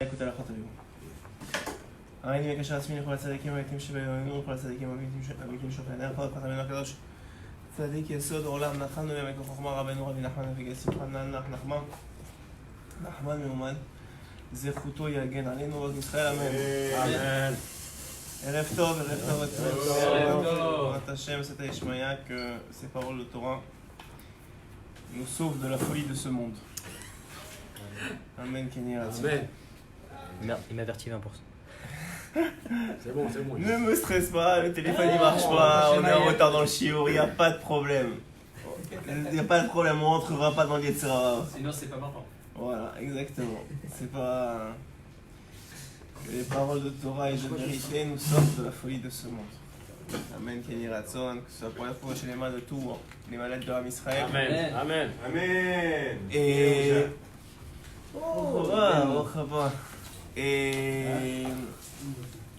écoute à la khatabi. عيني بك شاسمين لكل صديقي ويتم شبابين وكل صديقي ويتم شوفنا خلق خاتمنا القدوش صديق يسود عالم نخن ويمك خخما ربنا ربي نحمن في جسم خنان نحمن نحمن يومان זכותו יגן עלינו ועוד ישראל, אמן. Amen. ערב טוב, ערב טוב à tous. Notre Hachem, c'est à Ishmaïa que ces paroles de Torah nous sauvent de la folie de ce monde. Amen, Kenny Ratzi. Amen. Il m'a averti 20%. C'est bon. Ne me stresse pas, le téléphone il marche pas, on est en retard dans le chiour, il n'y a pas de problème. Il n'y a pas de problème, on rentrera pas dans l'Yetzirah. Sinon, c'est pas marrant. Voilà, exactement. C'est pas... Les paroles de Torah et de vérité nous sortent de la folie de ce monde. Amen, Kenny Ratson, que ce soit pour la fois chez les mains de tous les malades de Ram Israël. Amen. Amen. Amen. Et...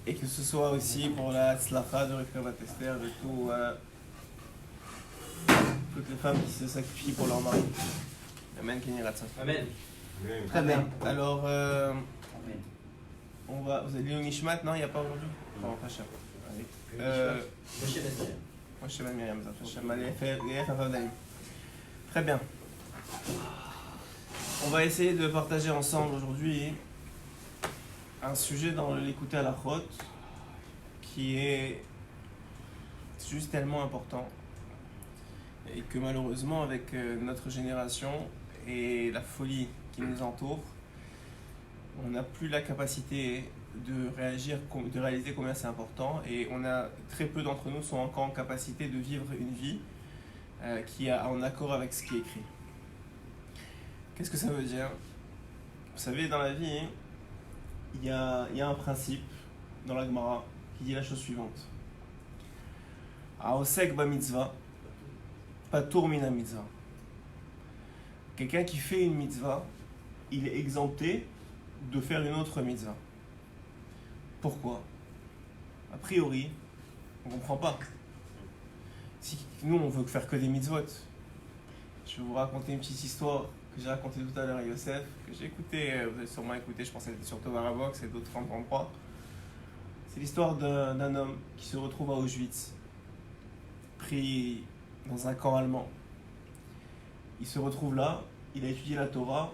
Et que ce soit aussi pour la tzlacha de Rivka Esther, de tout, toutes les femmes qui se sacrifient pour leur mari. Amen, Kenny Ratson. Amen. Très bien. Alors, on va. Vous avez lu le Nishmat, non? Il n'y a pas aujourd'hui? Enfin, pas cher. Moi, je sais pas Myriam, ça fait cher. Très bien. On va essayer de partager ensemble aujourd'hui un sujet dans l'écouter à la chôte qui est juste tellement important et que malheureusement, avec notre génération et la folie qui nous entoure, on n'a plus la capacité de réaliser combien c'est important, et très peu d'entre nous sont encore en capacité de vivre une vie qui est en accord avec ce qui est écrit. Qu'est-ce que ça veut dire? Vous savez, dans la vie, il y a un principe dans la Gemara qui dit la chose suivante. Aosek ba mitzvah, patur mina mitzvah. Quelqu'un qui fait une mitzvah, il est exempté de faire une autre mitzvah. Pourquoi? A priori, on ne comprend pas. Si nous, on veut faire que des mitzvot. Je vais vous raconter une petite histoire que j'ai racontée tout à l'heure à Yosef, que j'ai écoutée, vous avez sûrement écouté, je pense qu'elle était sur Tovarabox et d'autres 33. C'est l'histoire d'un homme qui se retrouve à Auschwitz, pris dans un camp allemand. Il se retrouve là, il a étudié la Torah.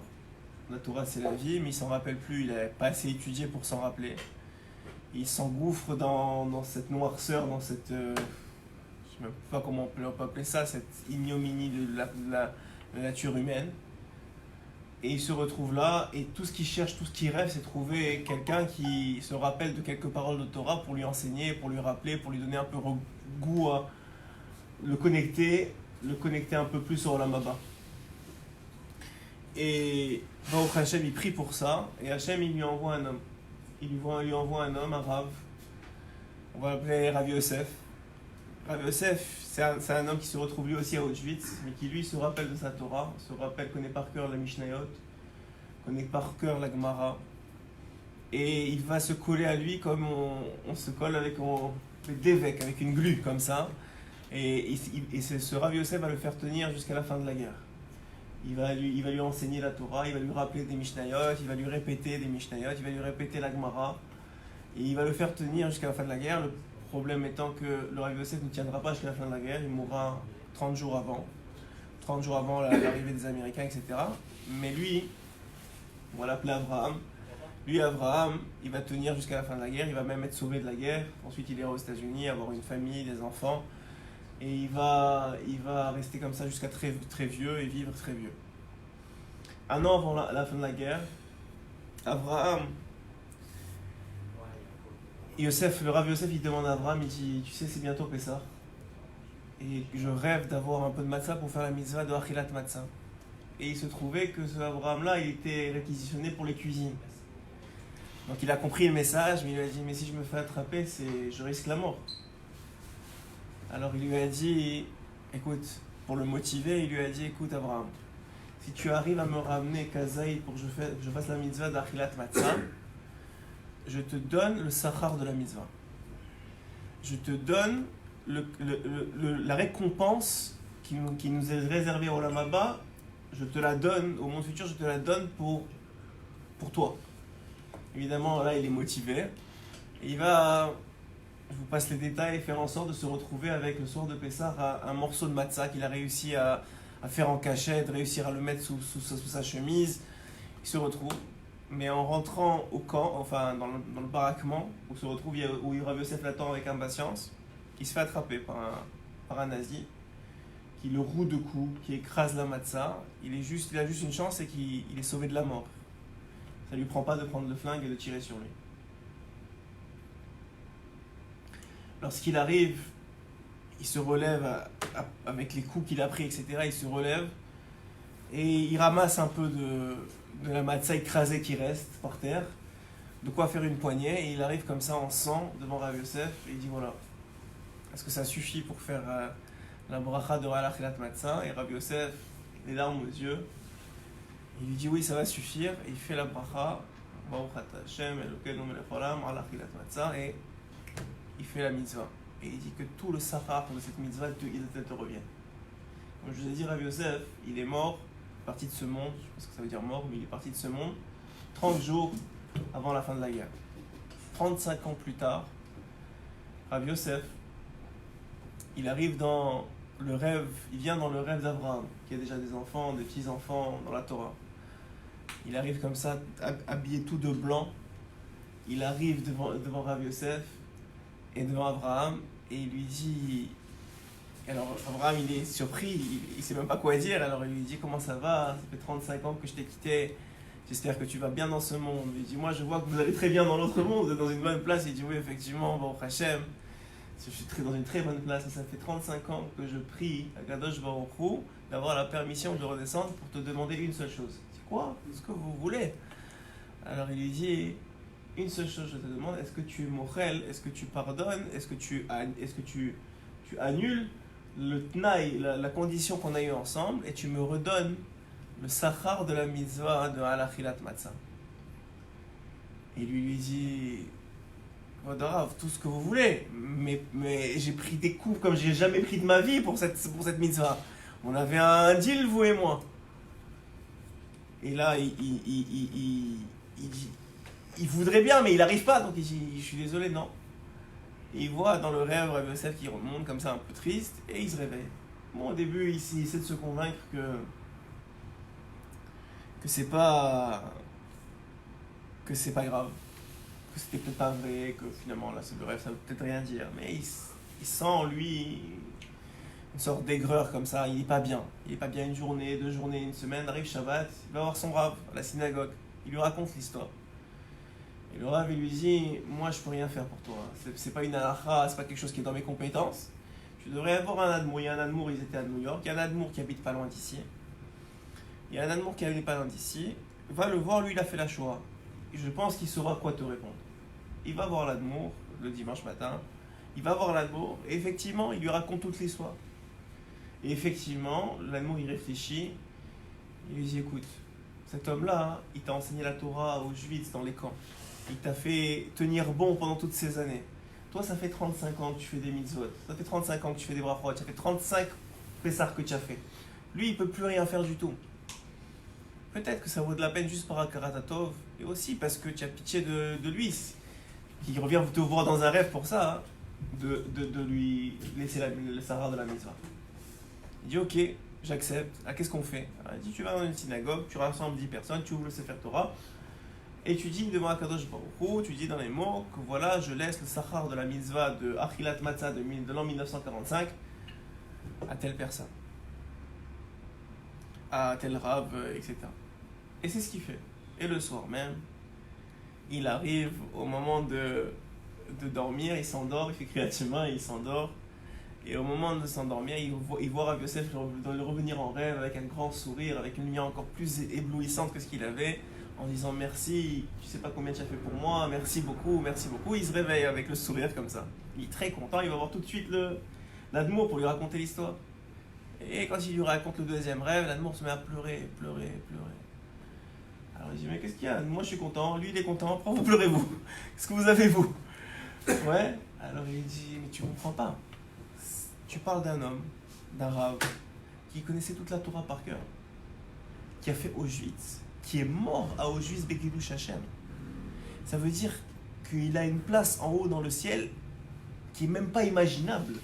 La Torah, c'est la vie, mais il s'en rappelle plus, il n'avait pas assez étudié pour s'en rappeler. Il s'engouffre dans cette noirceur, dans cette... je ne sais même pas comment on peut appeler ça, cette ignominie de la nature humaine. Et il se retrouve là, et tout ce qu'il cherche, tout ce qu'il rêve, c'est trouver quelqu'un qui se rappelle de quelques paroles de Torah pour lui enseigner, pour lui rappeler, pour lui donner un peu goût à le connecter un peu plus au Olam Haba. Et Baruch Hashem, il prie pour ça, et Hashem, il lui envoie un homme. Il lui envoie un homme, un Rav. On va l'appeler Rav Yosef. Rav Yosef, c'est un homme qui se retrouve lui aussi à Auschwitz, mais qui lui se rappelle de sa Torah, connaît par cœur la Mishnayot, connaît par cœur la Gemara. Et il va se coller à lui comme on se colle avec d'évêque, avec une glu, comme ça. Et ce Rav Yosef va le faire tenir jusqu'à la fin de la guerre. Il va lui enseigner la Torah, il va lui rappeler des Mishnayot, il va lui répéter des Mishnayot, il va lui répéter la Gemara, et il va le faire tenir jusqu'à la fin de la guerre. Le problème étant que le Rav Yosef ne tiendra pas jusqu'à la fin de la guerre, il mourra 30 jours avant l'arrivée des Américains, etc. Mais lui, on va l'appeler Abraham. Lui, Abraham, il va tenir jusqu'à la fin de la guerre, il va même être sauvé de la guerre. Ensuite, il ira aux États-Unis, avoir une famille, des enfants. Et il va rester comme ça jusqu'à très, très vieux et vivre très vieux. Un an avant la fin de la guerre, Abraham, le Rav Yosef, il demande à Abraham, il dit, tu sais, c'est bientôt Pessah. Et je rêve d'avoir un peu de matzah pour faire la mitzvah de Achilat Matzah. Et il se trouvait que ce Abraham-là, il était réquisitionné pour les cuisines. Donc il a compris le message, mais il lui a dit, mais si je me fais attraper, je risque la mort. Alors il lui a dit, écoute, pour le motiver, il lui a dit, écoute Abraham, si tu arrives à me ramener Kazaï pour que je fasse la mitzvah d'Achilat Matzah, je te donne le sachar de la mitzvah. Je te donne la récompense qui nous est réservée au Olam Haba, je te la donne, au monde futur, je te la donne pour toi. Évidemment, là, il est motivé. Et il va, je vous passe les détails, faire en sorte de se retrouver avec le soir de Pessah un morceau de matzah qu'il a réussi à faire en cachette, réussir à le mettre sous sa chemise. Il se retrouve. Mais en rentrant au camp, enfin dans le baraquement, où se retrouve, où Rav Yosef l'attend avec impatience, il se fait attraper par un nazi, qui le roue de coups, qui écrase la matzah. Il a juste une chance, c'est qu'il est sauvé de la mort. Ça lui prend pas de prendre le flingue et de tirer sur lui. Lorsqu'il arrive, il se relève avec les coups qu'il a pris, etc. Il se relève et il ramasse un peu de la matzah écrasée qui reste par terre, de quoi faire une poignée, et il arrive comme ça en sang devant Rav Yosef et il dit voilà, est-ce que ça suffit pour faire la bracha de Achilat Matzah? Et Rav Yosef, les larmes aux yeux, il lui dit oui, ça va suffire, et il fait la bracha Baruch Ata Hashem Elokeinu melech haolam ala Achilat Matzah, et il fait la mitzvah, et il dit que tout le sachar de cette mitzvah il te revient. Comme je vous ai dit, Rav Yosef, il est mort, parti de ce monde, je pense que ça veut dire mort, mais il est parti de ce monde 30 jours avant la fin de la guerre. 35 ans plus tard, Rav Yosef, il arrive dans le rêve, il vient dans le rêve d'Abraham, qui a déjà des enfants, des petits-enfants dans la Torah. Il arrive comme ça, habillé tout de blanc. Il arrive devant Rav Yosef et devant Abraham, et il lui dit... Alors Abraham, il est surpris, il ne sait même pas quoi dire, alors il lui dit comment ça va, ça fait 35 ans que je t'ai quitté, j'espère que tu vas bien dans ce monde. Il dit moi je vois que vous allez très bien dans l'autre monde, vous êtes dans une bonne place. Il dit oui effectivement, Baruch Hashem, je suis dans une très bonne place, et ça fait 35 ans que je prie à Kadosh Baruch Hu d'avoir la permission de redescendre pour te demander une seule chose. C'est quoi? Ce que vous voulez. Alors il lui dit une seule chose, je te demande, est-ce que tu es mochel, est-ce que tu pardonnes, est-ce que tu annules le tnaï, la condition qu'on a eue ensemble, et tu me redonnes le sachar de la mitzvah de Achilat Matzah. Et lui dit Vodorav, tout ce que vous voulez, mais j'ai pris des coups comme j'ai jamais pris de ma vie pour cette mitzvah. On avait un deal, vous et moi. Et là, il voudrait bien, mais il n'arrive pas, donc il dit je suis désolé, non. Et il voit dans le rêve Rav Yosef qui remonte comme ça un peu triste, et il se réveille. Bon, au début, il essaie de se convaincre que c'est pas grave, que c'était peut-être pas vrai, que finalement là c'est le rêve, ça veut peut-être rien dire, mais il sent en lui une sorte d'aigreur comme ça. Il est pas bien une journée, 2 journées, une semaine. Arrive Shabbat, il va voir son Rav à la synagogue, il lui raconte l'histoire. Et le Rav, il lui dit moi je peux rien faire pour toi, c'est pas une halakha, c'est pas quelque chose qui est dans mes compétences. Tu devrais avoir un admour. Il y a un admour, ils étaient à New York, il y a un admour qui habite pas loin d'ici. Il y a un admour qui habite pas loin d'ici. Va le voir, lui il a fait la Shoah. Et je pense qu'il saura quoi te répondre. Il va voir l'admour le dimanche matin, il va voir l'admour, et effectivement il lui raconte toute l'histoire. Et effectivement, l'admour il réfléchit, il lui dit écoute, cet homme-là, il t'a enseigné la Torah aux Juifs dans les camps. Il t'a fait tenir bon pendant toutes ces années. Toi, ça fait 35 ans que tu fais des mitzvot. Ça fait 35 ans que tu fais des brachot. Ça fait 35 pessar que tu as fait. Lui, il ne peut plus rien faire du tout. Peut-être que ça vaut de la peine juste par Akaratatov. Et aussi parce que tu as pitié de lui. Qui revient te voir dans un rêve pour ça. Hein, de lui laisser le sahara de la mitzvah. Il dit ok, j'accepte. Ah, qu'est-ce qu'on fait? Alors, il dit tu vas dans une synagogue, tu rassembles 10 personnes, tu ouvres le Sefer Torah. Et tu dis devant Akadosh Baruch Hu, tu dis dans les mots que voilà, je laisse le sachar de la mitzvah de Achilat Matzah de l'an 1945 à telle personne, à tel rave, etc. Et c'est ce qu'il fait. Et le soir même, il arrive au moment de dormir, il s'endort, il fait Kriyat Shema, il s'endort. Et au moment de s'endormir, il voit Rav Yosef revenir en rêve avec un grand sourire, avec une lumière encore plus éblouissante que ce qu'il avait, en disant merci, tu sais pas combien tu as fait pour moi, merci beaucoup. Il se réveille avec le sourire comme ça. Il est très content, il va voir tout de suite l'admour pour lui raconter l'histoire. Et quand il lui raconte le deuxième rêve, l'admour se met à pleurer. Alors il dit mais qu'est-ce qu'il y a? Moi je suis content, lui il est content, pourquoi vous pleurez vous? Qu'est-ce que vous avez vous? Ouais. Alors il dit mais tu comprends pas. Tu parles d'un homme, d'un rave, qui connaissait toute la Torah par cœur, qui a fait Auschwitz, qui est mort à Auschwitz Bekidush Hashem. Ça veut dire qu'il a une place en haut dans le ciel qui est même pas imaginable.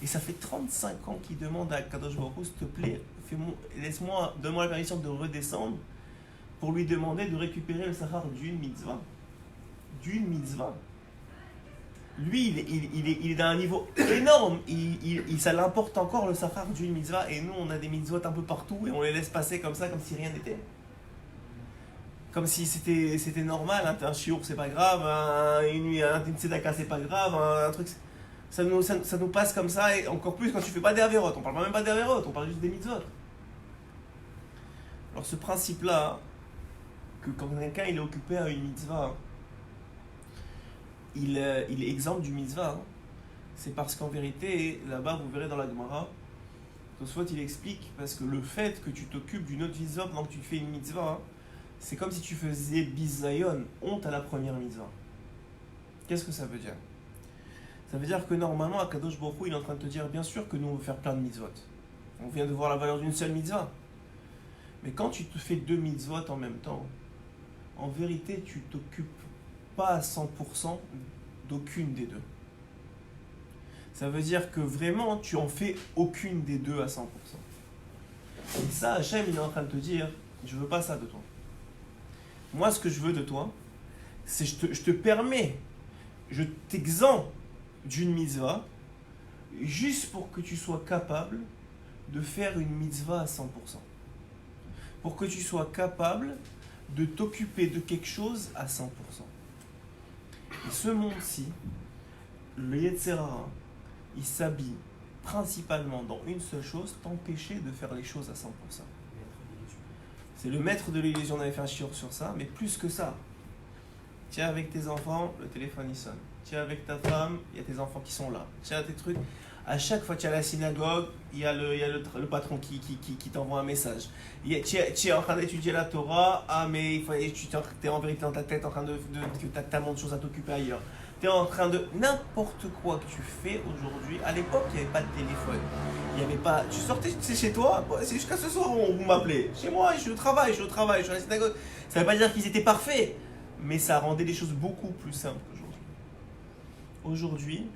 Et ça fait 35 ans qu'il demande à Kadosh Baruch Hu, s'il te plaît, donne-moi la permission de redescendre pour lui demander de récupérer le sahar d'une mitzvah. D'une mitzvah. Lui, il est dans un niveau énorme. Ça l'importe encore le sahar d'une mitzvah. Et nous, on a des mitzvot un peu partout et on les laisse passer comme ça, comme si rien n'était. Comme si c'était normal. Un shiur, c'est pas grave. Une tzedaka, c'est pas grave. Un truc. Ça nous passe comme ça. Et encore plus quand tu fais pas des avérotes. On parle même pas des avérotes, on parle juste des mitzvot. Alors, ce principe-là, que quand quelqu'un il est occupé à une mitzvah, il est exempt du mitzvah. C'est parce qu'en vérité, là-bas, vous verrez dans la Gemara, Tosfot il explique, parce que le fait que tu t'occupes d'une autre mitzvah pendant que tu fais une mitzvah, c'est comme si tu faisais bisayon, honte à la première mitzvah. Qu'est-ce que ça veut dire? Ça veut dire que normalement, Akadosh Baruch Hu, il est en train de te dire, bien sûr que nous on veut faire plein de mitzvot. On vient de voir la valeur d'une seule mitzvah. Mais quand tu te fais 2 mitzvot en même temps, en vérité, tu t'occupes pas à 100% d'aucune des deux. Ça veut dire que vraiment, tu en fais aucune des deux à 100%. Et ça, Hachem, il est en train de te dire, je veux pas ça de toi. Moi, ce que je veux de toi, c'est je te permets, je t'exempte d'une mitzvah, juste pour que tu sois capable de faire une mitzvah à 100%. Pour que tu sois capable de t'occuper de quelque chose à 100%. Et ce monde-ci, le Yetzer Hara, il s'habille principalement dans une seule chose, t'empêcher de faire les choses à 100%. C'est le maître de l'illusion, on avait fait un shiur sur ça, mais plus que ça. Tu es avec tes enfants, le téléphone il sonne. Tu es avec ta femme, il y a tes enfants qui sont là. Tu as tes trucs. À chaque fois que tu es à la synagogue, il y a le patron qui t'envoie un message. Tu es en train d'étudier la Torah, mais tu es en vérité dans ta tête en train que tu as tellement de choses à t'occuper ailleurs. Tu es en train de... N'importe quoi que tu fais aujourd'hui, à l'époque, il n'y avait pas de téléphone. Il y avait pas... Tu sortais, c'est chez toi, c'est jusqu'à ce soir où vous m'appelez. Chez moi, je suis au travail, je suis à la synagogue. Ça ne veut pas dire qu'ils étaient parfaits, mais ça rendait les choses beaucoup plus simples qu'aujourd'hui. Aujourd'hui,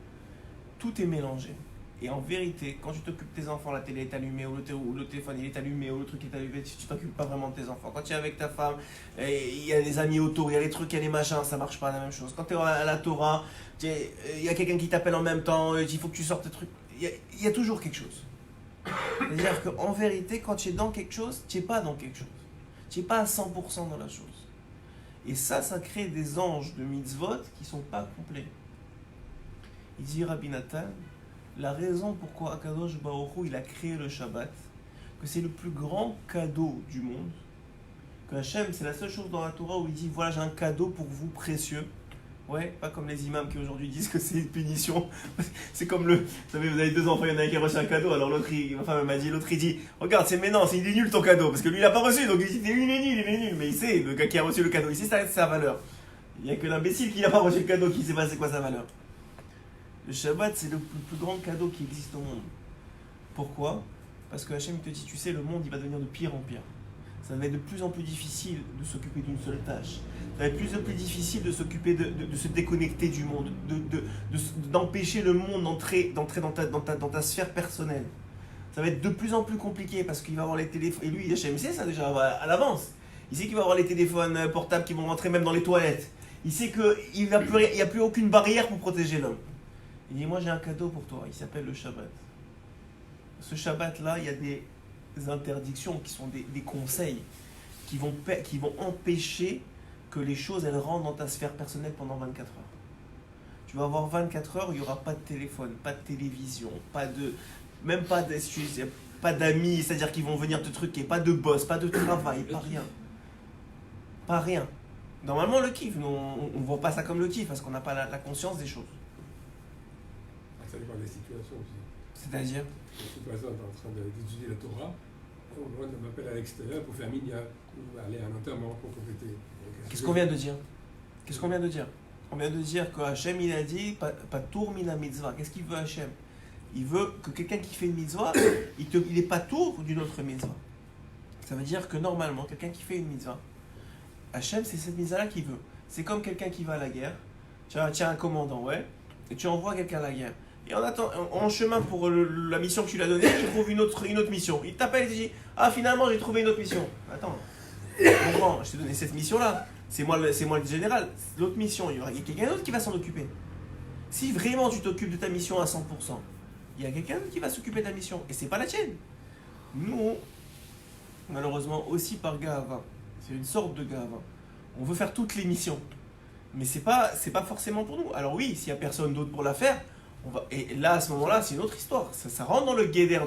tout est mélangé. Et en vérité, quand tu t'occupes de tes enfants, la télé est allumée, ou le téléphone il est allumé, ou le truc est allumé, tu t'occupes pas vraiment de tes enfants. Quand tu es avec ta femme, il y a des amis autour, il y a les trucs, il y a les machins, ça marche pas la même chose. Quand tu es à la Torah, il y a quelqu'un qui t'appelle en même temps, il faut que tu sortes tes trucs. Il y a toujours quelque chose. C'est-à-dire qu'en vérité, quand tu es dans quelque chose, tu n'es pas dans quelque chose. Tu n'es pas à 100% dans la chose. Et ça crée des anges de mitzvot qui ne sont pas complets. Il dit Rabbi Nathan, la raison pourquoi Akadosh Baruch Hu, il a créé le Shabbat, que c'est le plus grand cadeau du monde, que Hachem, c'est la seule chose dans la Torah où il dit, voilà, j'ai un cadeau pour vous précieux. Ouais, pas comme les imams qui aujourd'hui disent que c'est une punition. C'est comme vous savez, vous avez 2 enfants, il y en a un qui a reçu un cadeau, alors l'autre, ma femme m'a dit, l'autre il dit, regarde, il est nul ton cadeau, parce que lui il a pas reçu, donc il dit, il est nul, mais il sait, le gars qui a reçu le cadeau, il sait sa valeur. Il n'y a que l'imbécile qui n'a pas reçu le cadeau qui sait pas c'est quoi sa valeur. Le Shabbat, c'est le plus grand cadeau qui existe au monde. Pourquoi? Parce que Hachem te dit, tu sais, le monde, il va devenir de pire en pire. Ça va être de plus en plus difficile de s'occuper d'une seule tâche. Ça va être de plus en plus difficile de s'occuper de se déconnecter du monde, d'empêcher le monde d'entrer dans ta sphère personnelle. Ça va être de plus en plus compliqué parce qu'il va avoir les téléphones. Et lui, Hachem sait ça déjà à l'avance. Il sait qu'il va avoir les téléphones portables qui vont rentrer même dans les toilettes. Il sait qu'il n'y a plus aucune barrière pour protéger l'homme. Il dit, moi j'ai un cadeau pour toi, il s'appelle le Shabbat. Ce Shabbat-là, il y a des interdictions qui sont des conseils qui vont empêcher que les choses elles rentrent dans ta sphère personnelle pendant 24 heures. Tu vas avoir 24 heures, il n'y aura pas de téléphone, pas de télévision, même pas d'amis, c'est-à-dire qu'ils vont venir te truquer, pas de boss, pas de travail, pas rien. Pas rien. Normalement, le kiff, on ne voit pas ça comme le kiff parce qu'on n'a pas la conscience des choses. Ça dépend des situations aussi. C'est-à-dire? Si par exemple, tu es en train d'étudier la Torah, on m'appelle à l'extérieur pour faire minyan, ou aller à un enterrement pour compléter. Qu'est-ce qu'on vient de dire? On vient de dire que Hachem, il a dit pas tour mina mitzvah. Qu'est-ce qu'il veut Hachem? Il veut que quelqu'un qui fait une mitzvah, il n'est pas tour d'une autre mitzvah. Ça veut dire que normalement, quelqu'un qui fait une mitzvah, Hachem, c'est cette mitzvah-là qu'il veut. c'est comme quelqu'un qui va à la guerre. Tu as un commandant, ouais, et tu envoies quelqu'un à la guerre. Et en chemin pour la mission que tu lui as donnée, il trouve une autre mission. Il t'appelle et te dit, ah finalement j'ai trouvé une autre mission. Attends, je comprends, je t'ai donné cette mission-là. C'est moi le général. L'autre mission, il y a quelqu'un d'autre qui va s'en occuper. Si vraiment tu t'occupes de ta mission à 100%, il y a quelqu'un qui va s'occuper de ta mission. Et c'est pas la tienne. Nous, malheureusement, aussi par gava, c'est une sorte de gava. On veut faire toutes les missions. Mais c'est pas forcément pour nous. Alors oui, s'il n'y a personne d'autre pour la faire, et là, à ce moment-là, c'est une autre histoire. Ça rentre dans le guéder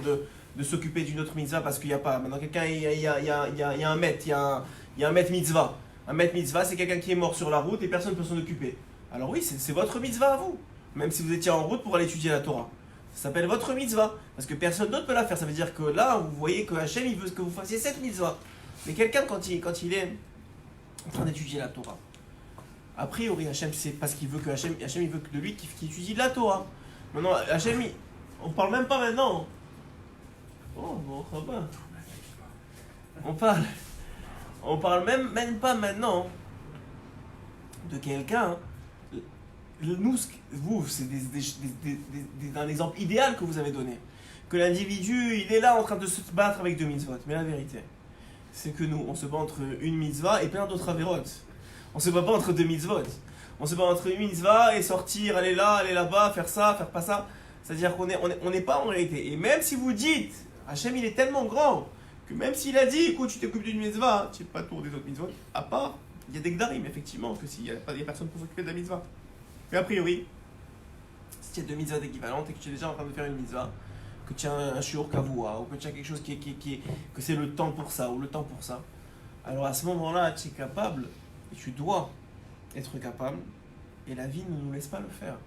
de s'occuper d'une autre mitzvah parce qu'il n'y a pas. Maintenant, quelqu'un, il y a un maître, il y a un maître mitzvah. Un maître mitzvah, c'est quelqu'un qui est mort sur la route et personne ne peut s'en occuper. Alors oui, c'est votre mitzvah à vous. Même si vous étiez en route pour aller étudier la Torah. Ça s'appelle votre mitzvah. Parce que personne d'autre peut la faire. Ça veut dire que là, vous voyez que Hachem, il veut que vous fassiez cette mitzvah. Mais quelqu'un, quand il est en train d'étudier la Torah, a priori, Hachem, c'est parce qu'il veut que Hachem il veut que de lui qu'il étudie la Torah. Maintenant, Hachem, on parle même pas maintenant. Oh, bon, ça va. On parle même pas maintenant de quelqu'un. Nous, vous, c'est un exemple idéal que vous avez donné. Que l'individu, il est là en train de se battre avec 2 mitzvot. Mais la vérité, c'est que nous, on se bat entre une mitzvah et plein d'autres avérotes. On se bat pas entre 2 mitzvot. On se bat entre une mitzvah et sortir, aller là, aller là-bas, faire ça, faire pas ça. C'est-à-dire qu'on n'est pas en réalité. Et même si vous dites, Hachem, il est tellement grand, que même s'il a dit, écoute, tu t'occupes d'une mitzvah, tu n'es pas tour des autres mitzvot, à part, il y a des gdarim, effectivement, que s'il n'y a personne pour s'occuper de la mitzvah. Mais a priori, si tu as 2 mitzvahs équivalentes et que tu es déjà en train de faire une mitzvah, que tu as un shiur kavua, ou que tu as quelque chose que c'est le temps pour ça, ou le temps pour ça, alors à ce moment-là, tu es capable, et tu dois être capable, et la vie ne nous laisse pas le faire.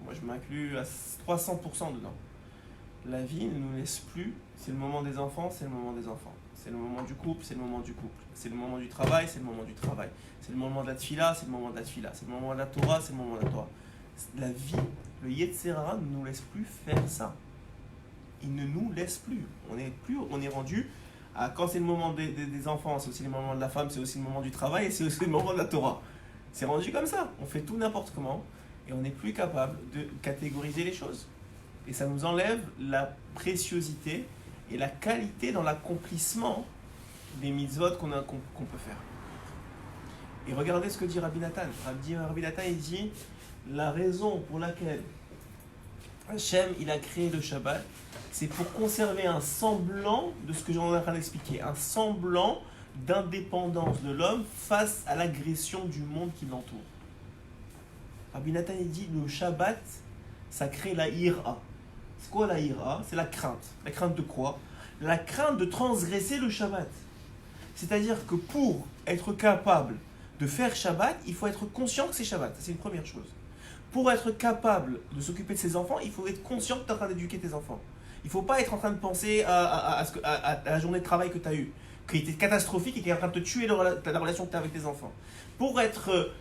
Moi, je m'inclus à 300% dedans. La vie ne nous laisse plus, c'est le moment des enfants, c'est le moment des enfants. C'est le moment du couple, c'est le moment du couple. C'est le moment du travail, c'est le moment du travail. C'est le moment de la tfila, c'est le moment de la tfila. C'est le moment de la Torah, c'est le moment de la Torah. La vie, le Yetzer Hara ne nous laisse plus faire ça. Il ne nous laisse plus. On est rendu à quand c'est le moment des enfants, c'est aussi le moment de la femme, c'est aussi le moment du travail et c'est aussi le moment de la Torah. C'est rendu comme ça. On fait tout n'importe comment et on n'est plus capable de catégoriser les choses. Et ça nous enlève la préciosité et la qualité dans l'accomplissement des mitzvot qu'on peut faire. Et regardez ce que dit Rabbi Nathan. Rabbi Nathan, il dit la raison pour laquelle Hachem il a créé le Shabbat, c'est pour conserver un semblant de ce que j'en ai en train d'expliquer, un semblant d'indépendance de l'homme face à l'agression du monde qui l'entoure. Rabbi Nathan il dit le Shabbat, ça crée la ira. C'est quoi la ira? C'est la crainte. La crainte de quoi? La crainte de transgresser le Shabbat. C'est-à-dire que pour être capable de faire Shabbat, il faut être conscient que c'est Shabbat. C'est une première chose. Pour être capable de s'occuper de ses enfants, il faut être conscient que tu es en train d'éduquer tes enfants. Il ne faut pas être en train de penser à la journée de travail que tu as eue, qui était catastrophique et qui est en train de te tuer la relation que tu as avec tes enfants. Pour être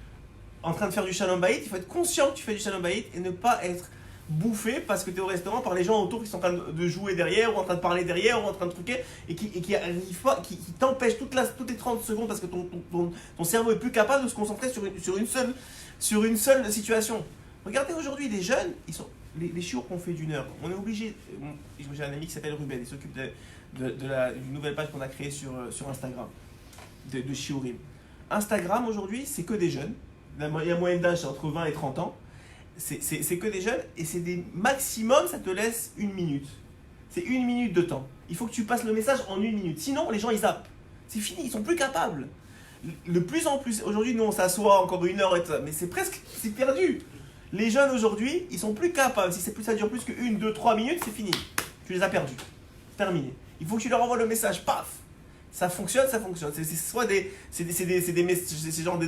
en train de faire du Shalom Bayit, il faut être conscient que tu fais du Shalom Bayit et ne pas être bouffé parce que tu es au restaurant par les gens autour qui sont en train de jouer derrière ou en train de parler derrière ou en train de truquer et qui t'empêchent toutes les 30 secondes parce que ton cerveau est plus capable de se concentrer sur une seule situation. Regardez aujourd'hui les jeunes, les chiours qu'on fait d'1 heure, on est obligé. J'ai un ami qui s'appelle Ruben, il s'occupe d'une nouvelle page qu'on a créée sur Instagram de shiurim. Instagram aujourd'hui c'est que des jeunes, la moyenne d'âge c'est entre 20 et 30 ans. C'est que des jeunes et c'est des maximum, ça te laisse 1 minute. C'est 1 minute de temps. Il faut que tu passes le message en 1 minute. Sinon, les gens ils zappent. C'est fini, ils sont plus capables. De plus en plus, aujourd'hui, nous on s'assoit encore 1 heure et tout ça, mais c'est perdu. Les jeunes aujourd'hui, ils sont plus capables. Si ça dure plus que 1, 2, 3 minutes, c'est fini. Tu les as perdus. C'est terminé. Il faut que tu leur envoies le message, paf. Ça fonctionne. C'est soit des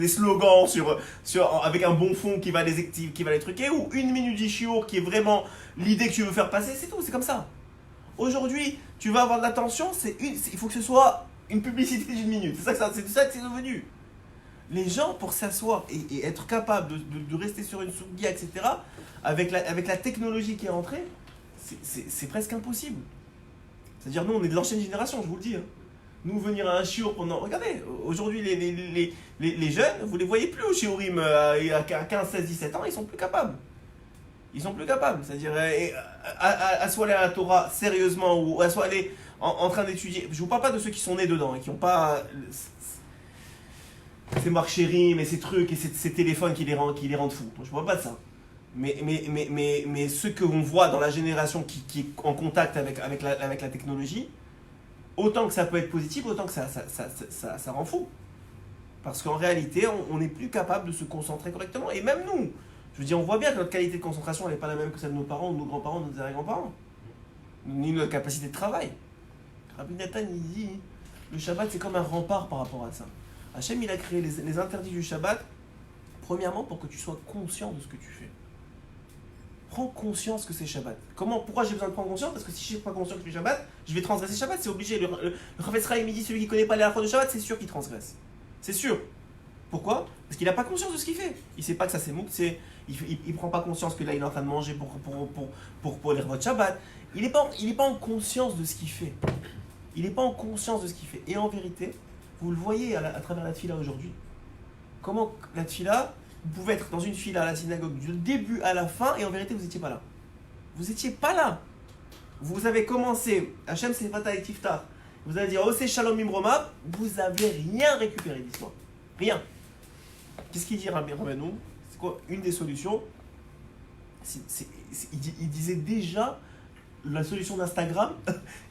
slogans avec un bon fond qui va les truquer, ou 1 minute d'ishiour qui est vraiment l'idée que tu veux faire passer, c'est tout, c'est comme ça. Aujourd'hui, tu vas avoir de l'attention, il faut que ce soit une publicité d'1 minute. C'est ça que c'est devenu. Les gens, pour s'asseoir et être capable de rester sur une sourdia, etc., avec la technologie qui est entrée, c'est presque impossible. C'est-à-dire, nous, on est de l'ancienne génération, je vous le dis. Hein. Nous, venir à un shiur pendant... Regardez, aujourd'hui, les jeunes, vous les voyez plus au shiurim à 15, 16, 17 ans, ils sont plus capables. Ils sont plus capables. C'est-à-dire, à soit aller à la Torah sérieusement ou à soit aller en train d'étudier. Je vous parle pas de ceux qui sont nés dedans et qui n'ont pas ces marchérim et ces trucs et ces téléphones qui les rendent fous. Donc, je ne parle pas de ça. Mais ceux que l'on voit dans la génération qui est en contact avec la technologie, autant que ça peut être positif, autant que ça rend fou. Parce qu'en réalité, on n'est plus capable de se concentrer correctement. Et même nous, je veux dire, on voit bien que notre qualité de concentration n'est pas la même que celle de nos parents, ou de nos grands-parents, ou de nos arrière-grands-parents. Ni notre capacité de travail. Rabbi Nathan, il dit, le Shabbat, c'est comme un rempart par rapport à ça. Hachem, il a créé les interdits du Shabbat, premièrement, pour que tu sois conscient de ce que tu fais. Prends conscience que c'est Shabbat. Pourquoi j'ai besoin de prendre conscience? Parce que si je n'ai pas conscience que c'est Shabbat, je vais transgresser Shabbat, c'est obligé. Le Chafetz Chaim, il dit, celui qui ne connaît pas les halachot de Shabbat, c'est sûr qu'il transgresse. C'est sûr. Pourquoi? Parce qu'il n'a pas conscience de ce qu'il fait. Il ne sait pas que ça c'est mouk, il ne prend pas conscience que là il est en train de manger pour les repas de Shabbat. Il n'est pas en conscience de ce qu'il fait. Il n'est pas en conscience de ce qu'il fait. Et en vérité, vous le voyez à travers la tfila aujourd'hui. Comment la tfila, vous pouvez être dans une fila à la synagogue du début à la fin et en vérité vous n'étiez pas là. Vous n'étiez pas là. Vous avez commencé, Hachem c'est Fatah et Tiftar. Vous allez dire, oh c'est Shalom Imroma, vous n'avez rien récupéré d'histoire. Rien. Qu'est-ce qu'il dit Rabbi Rabbeinu? C'est quoi une des solutions? Il disait déjà la solution d'Instagram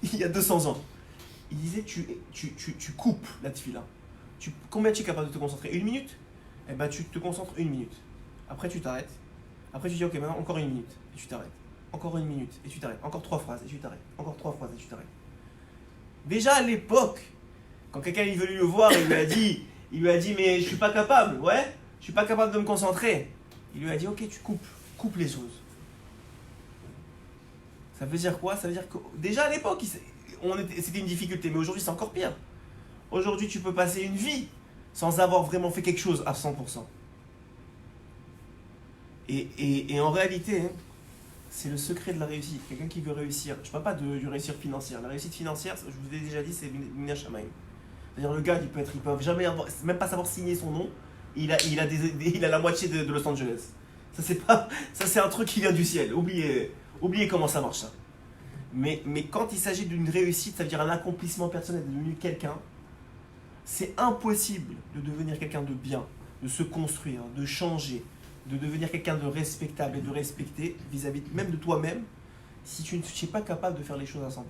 il y a 200 ans. Il disait tu coupes la tefila. Combien tu es capable de te concentrer? 1 minute? Eh ben tu te concentres 1 minute. Après tu t'arrêtes. Après tu dis ok maintenant encore 1 minute. Et tu t'arrêtes. Encore 1 minute. Et tu t'arrêtes. Encore 3 phrases. Et tu t'arrêtes. Encore 3 phrases. Et tu t'arrêtes. Déjà à l'époque, quand quelqu'un est venu le voir, il lui a dit mais je suis pas capable. Ouais, je suis pas capable de me concentrer. Il lui a dit ok tu coupes les choses. Ça veut dire quoi? Ça veut dire que déjà à l'époque c'était une difficulté, mais aujourd'hui c'est encore pire. Aujourd'hui tu peux passer une vie sans avoir vraiment fait quelque chose à 100%. Et en réalité, hein, c'est le secret de la réussite. Quelqu'un qui veut réussir, je ne parle pas de réussite financière. La réussite financière, je vous ai déjà dit, c'est Mina Shamayim. C'est-à-dire le gars, il peut jamais avoir, même pas savoir signer son nom, il a la moitié de Los Angeles. Ça c'est un truc qui vient du ciel. Oubliez comment ça marche ça. Mais quand il s'agit d'une réussite, ça veut dire un accomplissement personnel, de devenir quelqu'un, c'est impossible de devenir quelqu'un de bien, de se construire, de changer, de devenir quelqu'un de respectable et de respecter vis-à-vis même de toi-même si tu n'es pas capable de faire les choses à 100%.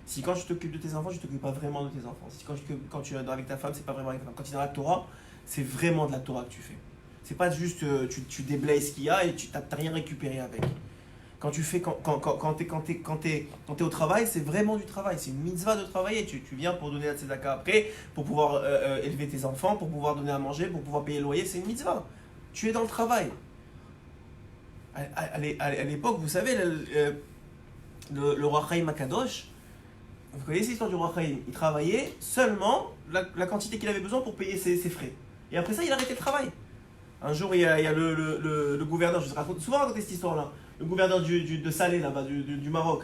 Si quand tu t'occupes de tes enfants, tu ne t'occupes pas vraiment de tes enfants. Si quand tu es avec ta femme, c'est pas vraiment avec ta femme. Quand tu es dans la Torah, c'est vraiment de la Torah que tu fais. C'est pas juste tu déblayes ce qu'il y a et tu n'as rien récupéré avec. Quand t'es au travail, c'est vraiment du travail. C'est une mitzvah de travailler. Tu viens pour donner à tzedaka après, pour pouvoir élever tes enfants, pour pouvoir donner à manger, pour pouvoir payer le loyer. C'est une mitzvah. Tu es dans le travail. À l'époque, vous savez, le roi Chaim Akadosh, vous connaissez l'histoire du roi Chaim? Il travaillait seulement la quantité qu'il avait besoin pour payer ses frais. Et après ça, il arrêtait le travail. Un jour, il y a le gouverneur, je vous souvent raconté cette histoire-là, le gouverneur de Salé, là-bas, du Maroc.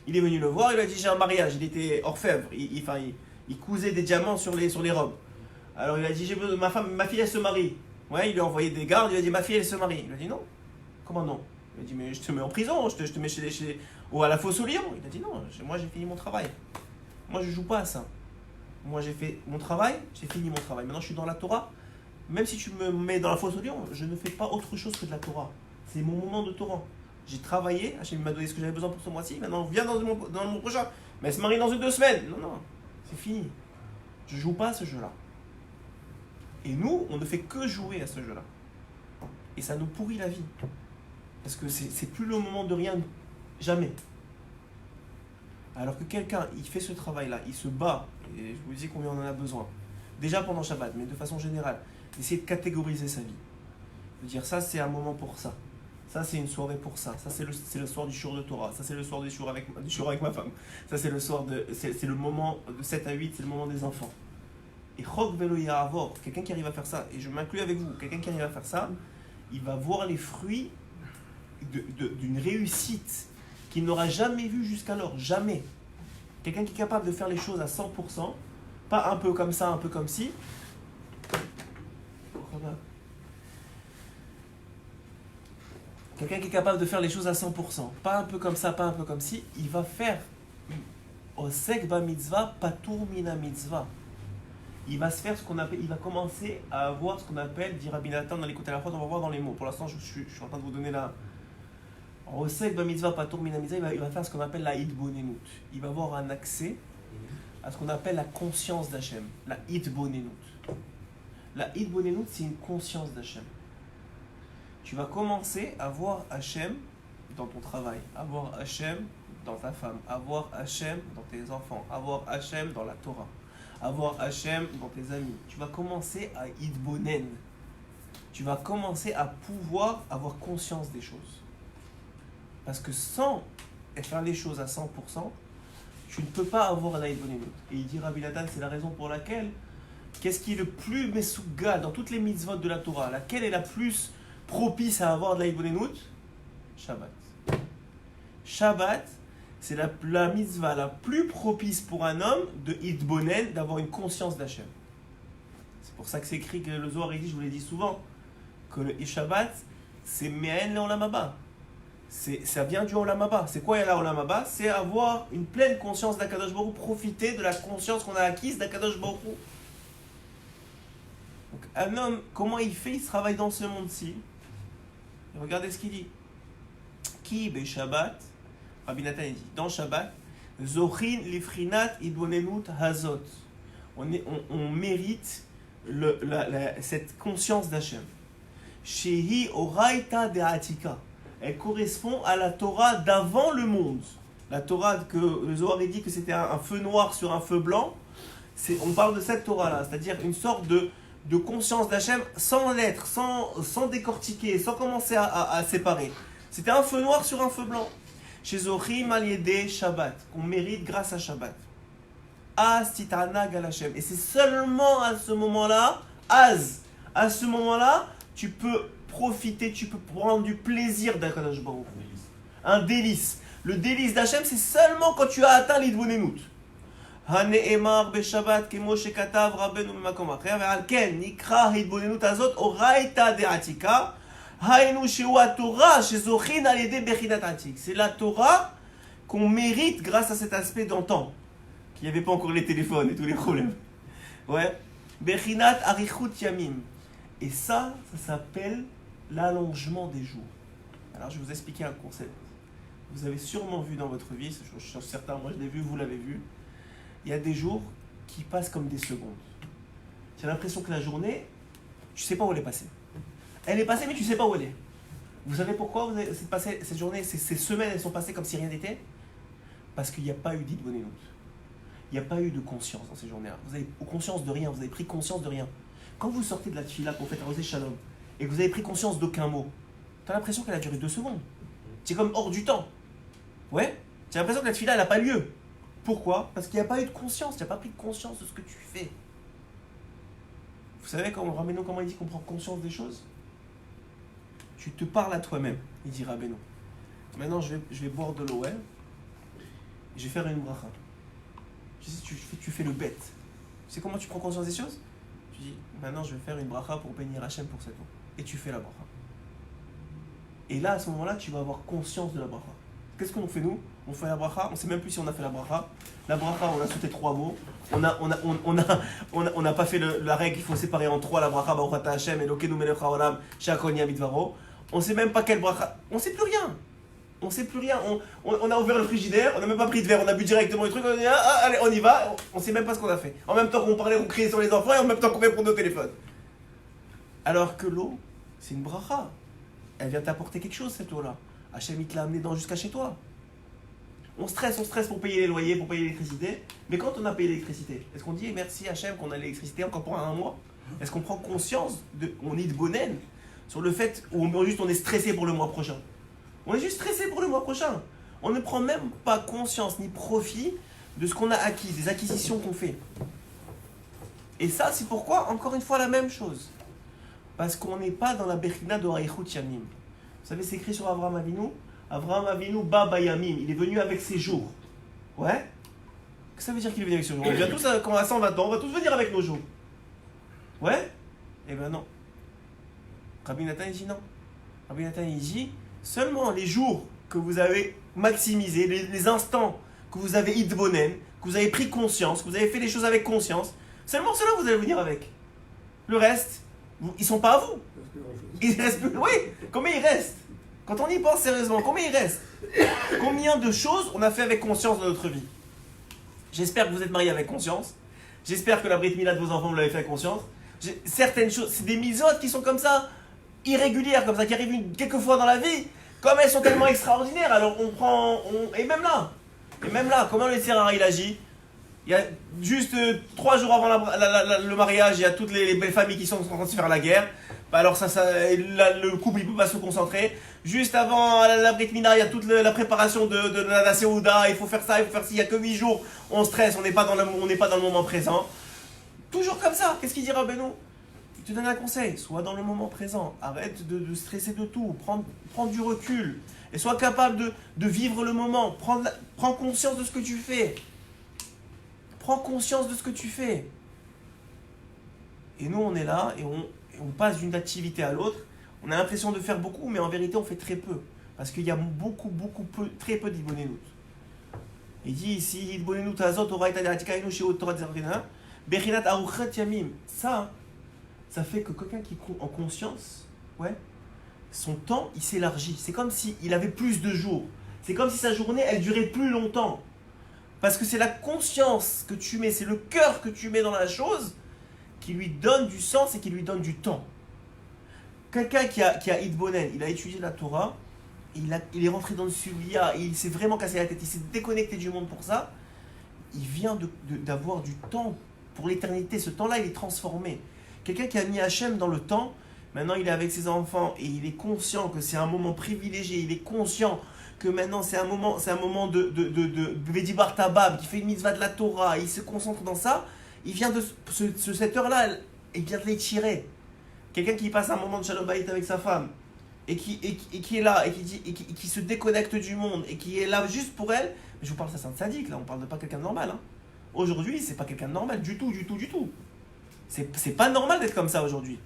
Il est venu le voir, il lui a dit j'ai un mariage, il était orfèvre, il cousait des diamants sur les robes. Alors il a dit j'ai besoin de ma fille elle se marie. Ouais, il lui a envoyé des gardes, il lui a dit ma fille elle se marie. Il a dit non. Comment non? Il a dit mais je te mets en prison, je te mets ou à la fosse au lion. Il a dit non, moi j'ai fini mon travail. Moi je joue pas à ça. Moi j'ai fait mon travail, j'ai fini mon travail. Maintenant je suis dans la Torah. Même si tu me mets dans la fosse au lion, je ne fais pas autre chose que de la Torah. C'est mon moment de Torah. J'ai travaillé, Hachem m'a donné ce que j'avais besoin pour ce mois-ci, maintenant viens dans mon prochain. Mais elle se marie dans 2 semaines. Non, c'est fini. Je joue pas à ce jeu-là. Et nous, on ne fait que jouer à ce jeu-là. Et ça nous pourrit la vie. Parce que c'est plus le moment de rien, jamais. Alors que quelqu'un, il fait ce travail-là, il se bat, et je vous dis combien on en a besoin. Déjà pendant Shabbat, mais de façon générale, d'essayer de catégoriser sa vie. De dire ça, c'est un moment pour ça. Ça, c'est une soirée pour ça. Ça, c'est le soir du jour de Torah. Ça, c'est le soir du jour avec ma femme. Ça, c'est le moment de 7 à 8, c'est le moment des enfants. Et Chok Velo Yahavor, quelqu'un qui arrive à faire ça, et je m'inclus avec vous, quelqu'un qui arrive à faire ça, il va voir les fruits d'une réussite qu'il n'aura jamais vue jusqu'alors. Jamais. Quelqu'un qui est capable de faire les choses à 100%, pas un peu comme ça, un peu comme ci. Quelqu'un qui est capable de faire les choses à 100%, pas un peu comme ça, pas un peu comme ci, il va faire Osek ba mitzvah, patur mina mitzvah. Il va se faire ce qu'on appelle, il va commencer à avoir ce qu'on appelle, dit Rabbi Nathan dans l'écoute à la fois, on va voir dans les mots. Pour l'instant, je suis en train de vous donner la. Osek ba mitzvah, patur mina mitzvah, il va faire ce qu'on appelle la hitbonenut. Il va avoir un accès à ce qu'on appelle la conscience d'Hachem, la hitbonenut. La hitbonenut, c'est une conscience d'Hachem. Tu vas commencer à voir Hachem dans ton travail, à voir Hachem dans ta femme, à voir Hachem dans tes enfants, à voir Hachem dans la Torah, à voir Hachem dans tes amis. Tu vas commencer à hitbonen. Tu vas commencer à pouvoir avoir conscience des choses. Parce que sans faire les choses à 100%, tu ne peux pas avoir la hitbonenut. Et il dit Rabbi Nathan, c'est la raison pour laquelle, qu'est-ce qui est le plus mesougal dans toutes les mitzvot de la Torah, laquelle est la plus propice à avoir de la hitbonenut? Shabbat. Shabbat, c'est la mitzvah la plus propice pour un homme de hitbonen, d'avoir une conscience d'Hachem. C'est pour ça que c'est écrit que le Zohar, il dit, je vous l'ai dit souvent, que le Shabbat, c'est Me'en le Olam Haba. Ça vient du Olam Haba. C'est quoi la Olam Haba? C'est avoir une pleine conscience d'Akadosh Baruch Hu, profiter de la conscience qu'on a acquise d'Akadosh Baruch Hu. Donc un homme, comment il fait? Il travaille dans ce monde-ci. Et regardez ce qu'il dit. Ki be Shabbat, Rabbi Nathan dit, dans Shabbat, Zochin lifrinat idbonenut hazot. On mérite cette conscience d'Hachem. Shehi oraita de Atika. Elle correspond à la Torah d'avant le monde. La Torah que le Zohar dit que c'était un feu noir sur un feu blanc. On parle de cette Torah-là, c'est-à-dire une sorte de conscience d'Hachem sans l'être, sans décortiquer, sans commencer à séparer. C'était un feu noir sur un feu blanc. Chez Zochim al-Yedei Shabbat, qu'on mérite grâce à Shabbat. Az titana gal Hashem. Et c'est seulement à ce moment-là, à ce moment-là, tu peux profiter, tu peux prendre du plaisir d'Akadosh Baruch Hu. Un délice. Le délice d'Hachem, c'est seulement quand tu as atteint l'Hitbonenut. Hane'emar beShabbat kemo shekatav Rabbeinu b'makom acher ve'al ken nikra Hitbonenut azot oraita de'atika hainu shehu haTorah shezochin al yedei bechinat atik. C'est la Torah qu'on mérite grâce à cet aspect d'antan, qu'il n'y avait pas encore les téléphones et tous les problèmes. Ouais. Bechinat arichut yamim. Et ça s'appelle l'allongement des jours. Alors je vais vous expliquer un concept. Vous avez sûrement vu dans votre vie, je suis certain, moi je l'ai vu, vous l'avez vu. Il y a des jours qui passent comme des secondes. Tu as l'impression que la journée, tu ne sais pas où elle est passée. Elle est passée, mais tu ne sais pas où elle est. Vous savez pourquoi vous avez passé cette journée, ces semaines, elles sont passées comme si rien n'était? Parce qu'il n'y a pas eu d'Hitbonenut. Il n'y a pas eu de conscience dans ces journées-là. Vous avez conscience de rien, vous avez pris conscience de rien. Quand vous sortez de la tefila pour faire arroser Shalom, et que vous avez pris conscience d'aucun mot, tu as l'impression qu'elle a duré 2 secondes. C'est comme hors du temps. Ouais? Tu as l'impression que la tefila, elle n'a pas lieu. Pourquoi? Parce qu'il n'y a pas eu de conscience, tu n'as pas pris conscience de ce que tu fais. Vous savez comment il dit qu'on prend conscience des choses? Tu te parles à toi-même, il dit Rabbeinu. Maintenant, je vais boire de l'eau, et je vais faire une bracha. Tu fais le bête. Tu sais comment tu prends conscience des choses? Tu dis, maintenant je vais faire une bracha pour bénir Hachem pour cette eau. Et tu fais la bracha. Et là, à ce moment-là, tu vas avoir conscience de la bracha. Qu'est-ce qu'on fait nous? On fait la bracha, on ne sait même plus si on a fait la bracha. La bracha, on a sauté 3 mots. On n'a pas fait la règle, il faut séparer en 3 la bracha, Baruch Ata Hachem, Elokeinu melech haolam, She'akol nהיה bidvaro. On ne sait même pas quelle bracha. On ne sait plus rien. On ne sait plus rien. On a ouvert le frigidaire, on n'a même pas pris de verre, on a bu directement les trucs, on a dit allez, on y va. On ne sait même pas ce qu'on a fait. En même temps qu'on parlait, on criait sur les enfants et en même temps qu'on répondait au téléphone. Alors que l'eau, c'est une bracha. Elle vient t'apporter quelque chose, cette eau-là. Hachem, il te l'a amené jusqu'à chez toi. On stresse pour payer les loyers, pour payer l'électricité. Mais quand on a payé l'électricité, est-ce qu'on dit merci Hachem qu'on a l'électricité encore pour un mois? Est-ce qu'on prend conscience, on est de bonen sur le fait où on est stressé pour le mois prochain? On est juste stressé pour le mois prochain. On ne prend même pas conscience ni profit de ce qu'on a acquis, des acquisitions qu'on fait. Et ça, c'est pourquoi, encore une fois, la même chose. Parce qu'on n'est pas dans la Bechina de Harichut Yamim. Vous savez, c'est écrit sur Avraham Avinu. Avraham Avinu ba bayamim. Il est venu avec ses jours. Ouais. que ça veut dire qu'il vient avec ce jour? On vient tous à 120 ans, on va tous venir avec nos jours. Ouais? Eh ben non. Rabbi Nathan il dit non. Rabbi Nathan il dit seulement les jours que vous avez maximisés, les instants que vous avez idbonen, que vous avez pris conscience, que vous avez fait les choses avec conscience, seulement cela vous allez venir avec. Le reste, ils sont pas à vous. Il reste plus. Oui, combien il reste? Quand on y pense sérieusement, combien il reste? Combien de choses on a fait avec conscience dans notre vie? J'espère que vous êtes mariés avec conscience. J'espère que la Brit Mila de vos enfants vous l'avez fait avec conscience. Certaines choses, c'est des misotes qui sont comme ça, irrégulières, comme ça, qui arrivent quelques fois dans la vie. Comme elles sont tellement extraordinaires, alors et même là, comment le Sérara il agit? Il y a juste 3 jours avant le mariage, il y a toutes les belles familles qui sont en train de se faire la guerre. Bah alors le couple il peut pas se concentrer. Juste avant la Brit Mila, il y a toute la préparation de la Seouda. Il faut faire ça, il faut faire ci. Il y a que 8 jours, on stresse, on n'est pas dans le moment présent. Toujours comme ça. Qu'est-ce qu'il dira Beno? Il te donne un conseil. Sois dans le moment présent. Arrête de stresser de tout. Prends du recul. Et sois capable de vivre le moment. Prends conscience de ce que tu fais. Prends conscience de ce que tu fais. Et nous, on est là et on passe d'une activité à l'autre. On a l'impression de faire beaucoup, mais en vérité, on fait très peu. Parce qu'il y a très peu d'Ibonenout. Il dit ici, Ibonenout Azot, Oraita Deratikainu, Sheot Torah Zervina, Bechinat Aruchat Yamim. Ça fait que quelqu'un qui est en conscience, ouais, son temps, il s'élargit. C'est comme s'il avait plus de jours. C'est comme si sa journée, elle durait plus longtemps. Parce que c'est la conscience que tu mets, c'est le cœur que tu mets dans la chose qui lui donne du sens et qui lui donne du temps. Quelqu'un qui a Idbonen, il a étudié la Torah, il est rentré dans le Sulia, il s'est vraiment cassé la tête, il s'est déconnecté du monde pour ça, il vient d'avoir du temps pour l'éternité. Ce temps-là, il est transformé. Quelqu'un qui a mis Hachem dans le temps, maintenant il est avec ses enfants et il est conscient que c'est un moment privilégié, il est conscient que maintenant c'est un moment de Vedibar Tabab, qui fait une mitzvah de la Torah, il se concentre dans ça, il vient de cette heure-là, il vient de l'étirer. Quelqu'un qui passe un moment de Shalom Bayit avec sa femme et qui est là et qui se déconnecte du monde et qui est là juste pour elle, mais je vous parle de ça, c'est un sadique, là, on parle de pas quelqu'un de normal. Hein. Aujourd'hui, c'est pas quelqu'un de normal du tout. C'est pas normal d'être comme ça aujourd'hui.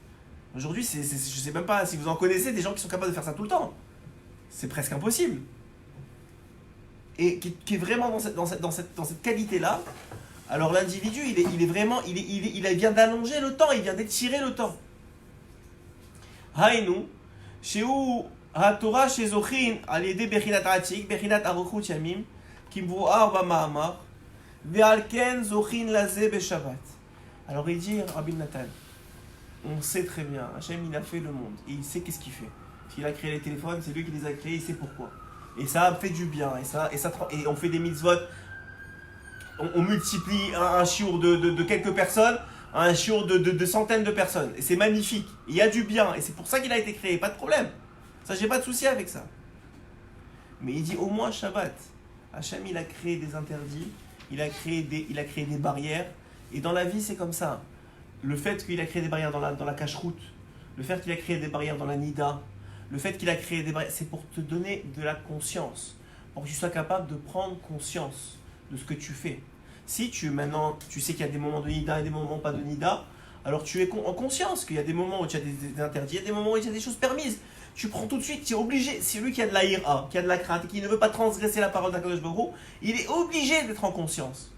Aujourd'hui, je sais même pas si vous en connaissez des gens qui sont capables de faire ça tout le temps. C'est presque impossible. Et qui est vraiment dans cette qualité-là. Alors l'individu, il vient d'allonger le temps, il vient d'étirer le temps. Haïnou, chez où HaTorah chez Zochin, al yedei Bechinat Atik, Bechinat Aruchut Yamim, Kimvuar Bama'amar, Ve'alken Zochin Lazeh Beshabbat. Alors il dit, Rabbi Nathan, on sait très bien, Hachem il a fait le monde, et il sait qu'est-ce qu'il fait. S'il a créé les téléphones, c'est lui qui les a créés, il sait pourquoi. Et ça a fait du bien, et on fait des mitzvot, on multiplie un chiour de quelques personnes, un chiour de centaines de personnes. Et c'est magnifique. Il y a du bien. Et c'est pour ça qu'il a été créé. Pas de problème. Ça, j'ai pas de souci avec ça. Mais il dit au moins Shabbat. Hachem, il a créé des interdits. Il a créé des barrières. Et dans la vie, c'est comme ça. Le fait qu'il a créé des barrières dans la cache-route, le fait qu'il a créé des barrières dans la nida, le fait qu'il a créé des barrières, c'est pour te donner de la conscience. Pour que tu sois capable de prendre conscience de ce que tu fais. Si tu sais qu'il y a des moments de nida et des moments pas de nida, alors tu es en conscience qu'il y a des moments où tu as des interdits, il y a des moments où il y a des choses permises. Tu prends tout de suite, tu es obligé. Si celui qui a de la ira, qui a de la crainte, qui ne veut pas transgresser la parole d'Akadosh Baruch Hu, il est obligé d'être en conscience.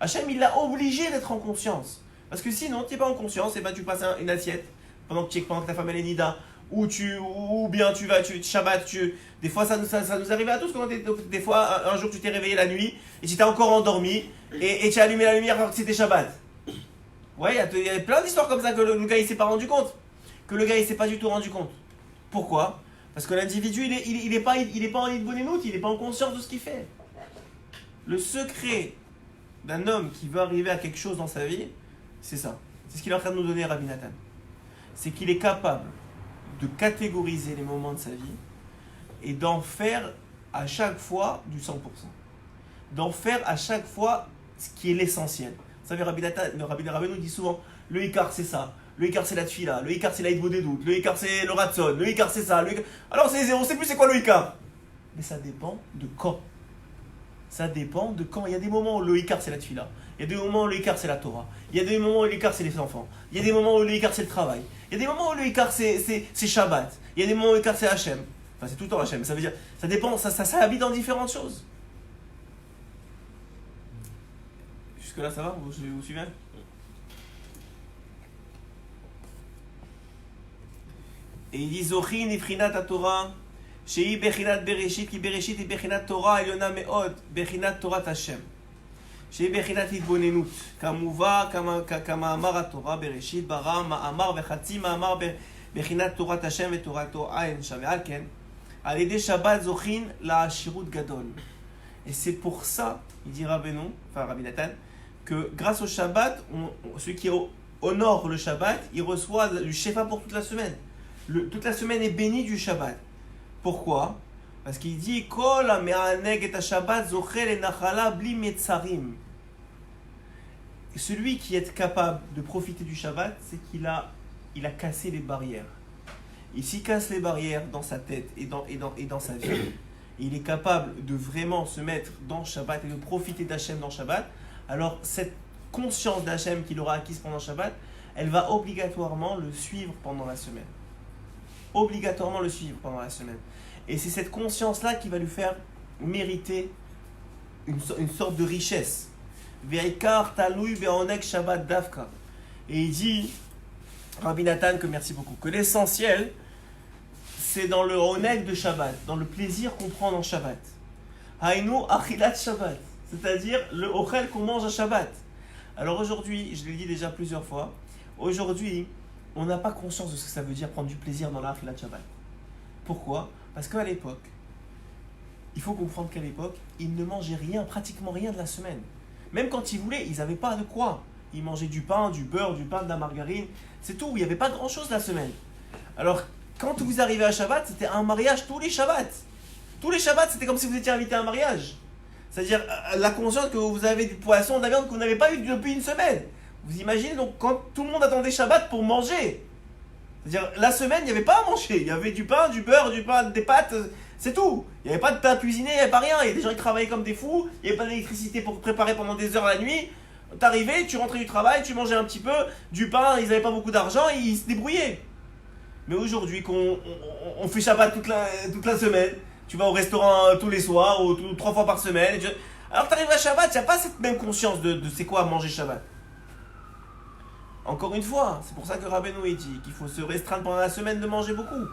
Hachem, il l'a obligé d'être en conscience. Parce que sinon, tu n'es pas en conscience, et ben tu passes une assiette pendant que ta femme elle est nida, ou bien tu vas, Shabbat, des fois ça nous arrive à tous, des fois un jour tu t'es réveillé la nuit, et tu t'es encore endormi, et tu as allumé la lumière alors que c'était Shabbat. Ouais, il y a plein d'histoires comme ça que le gars il s'est pas rendu compte, que le gars il s'est pas du tout rendu compte. Pourquoi? Parce que l'individu il est pas en Idbonénout, il est pas en conscience de ce qu'il fait. Le secret d'un homme qui veut arriver à quelque chose dans sa vie, c'est ça. C'est ce qu'il est en train de nous donner Rabbi Nathan. C'est qu'il est capable de catégoriser les moments de sa vie et d'en faire à chaque fois du 100%. D'en faire à chaque fois ce qui est l'essentiel. Vous savez, Rabbi nous dit souvent, le Ikar c'est ça, le Ikar c'est la Tfila, le Ikar c'est la Hitbo des doutes, le Ikar c'est le Ratson, le Ikar c'est ça, Alors on sait plus c'est quoi le Ikar. Mais ça dépend de quand. Ça dépend de quand. Il y a des moments où le Icar c'est la tfila. Il y a des moments où le Icar c'est la Torah. Il y a des moments où le Icar c'est les enfants. Il y a des moments où le Icar c'est le travail. Il y a des moments où le Icar c'est Shabbat. Il y a des moments où le Icar c'est Hachem. Enfin, c'est tout le temps Hachem. Ça veut dire, ça dépend, ça habite dans différentes choses. Jusque-là, ça va? Vous suivez? Et il dit Zochin ifrinat Torah, shei bechinat bereshit, ki bereshit et bechinat Torah eliona meod, bechinat Torah Hashem. Shei bechinat itbonenut, kamuva, kama amar Torah bereshit, bara ma'amar vechatzi ma'amar bechinat Torah Hashem et Torah Ain Shave'al ken. Al yedei Shabbat zochin la ashirut gadol. Et c'est pour ça, il dit Rabbeinu, enfin Rabbi Nathan, que grâce au Shabbat, celui qui honore le Shabbat, il reçoit du Shefa pour toute la semaine. Toute la semaine est bénie du Shabbat. Pourquoi? Parce qu'il dit Kol ha'me'aneg et Shabbat zochel et nachala bli metzarim. Celui qui est capable de profiter du Shabbat, c'est qu'il a cassé les barrières. Et s'il casse les barrières dans sa tête et dans sa vie, il est capable de vraiment se mettre dans Shabbat et de profiter d'Hachem dans Shabbat, alors cette conscience d'Hachem qu'il aura acquise pendant Shabbat, elle va obligatoirement le suivre pendant la semaine. Obligatoirement le suivre pendant la semaine. Et c'est cette conscience-là qui va lui faire mériter une sorte de richesse. Ve'ikar talui be'onek Shabbat davka. Et il dit, Rabbi Nathan, que merci beaucoup, que l'essentiel, c'est dans le onek de Shabbat, dans le plaisir qu'on prend dans Shabbat. Hainu achilat Shabbat, c'est-à-dire le ochel qu'on mange à Shabbat. Alors aujourd'hui, je l'ai dit déjà plusieurs fois, aujourd'hui, on n'a pas conscience de ce que ça veut dire prendre du plaisir dans l'achilat Shabbat. Pourquoi? Parce qu'à l'époque, il faut comprendre qu'à l'époque, ils ne mangeaient rien, pratiquement rien de la semaine. Même quand ils voulaient, ils n'avaient pas de quoi. Ils mangeaient du pain, du beurre, du pain, de la margarine, c'est tout. Il n'y avait pas grand-chose la semaine. Alors, quand vous arrivez à Shabbat, c'était un mariage tous les Shabbats. Tous les Shabbats, c'était comme si vous étiez invité à un mariage. C'est-à-dire, la conscience que vous avez du poisson, de la viande que vous n'avez pas eu depuis une semaine. Vous imaginez donc quand tout le monde attendait Shabbat pour manger. C'est-à-dire, la semaine, il n'y avait pas à manger. Il y avait du pain, du beurre, du pain, des pâtes, c'est tout. Il n'y avait pas de pain cuisiné, il n'y avait pas rien. Il y a des gens qui travaillaient comme des fous. Il n'y avait pas d'électricité pour préparer pendant des heures la nuit. T'arrivais, tu rentrais du travail, tu mangeais un petit peu, du pain, ils n'avaient pas beaucoup d'argent, ils se débrouillaient. Mais aujourd'hui, on fait Shabbat toute la semaine, tu vas au restaurant tous les soirs, ou 3 fois par semaine. Alors t'arrives à Shabbat, il n'y a pas cette même conscience de c'est quoi manger Shabbat. Encore une fois, c'est pour ça que Rabbeinu dit qu'il faut se restreindre pendant la semaine de manger beaucoup.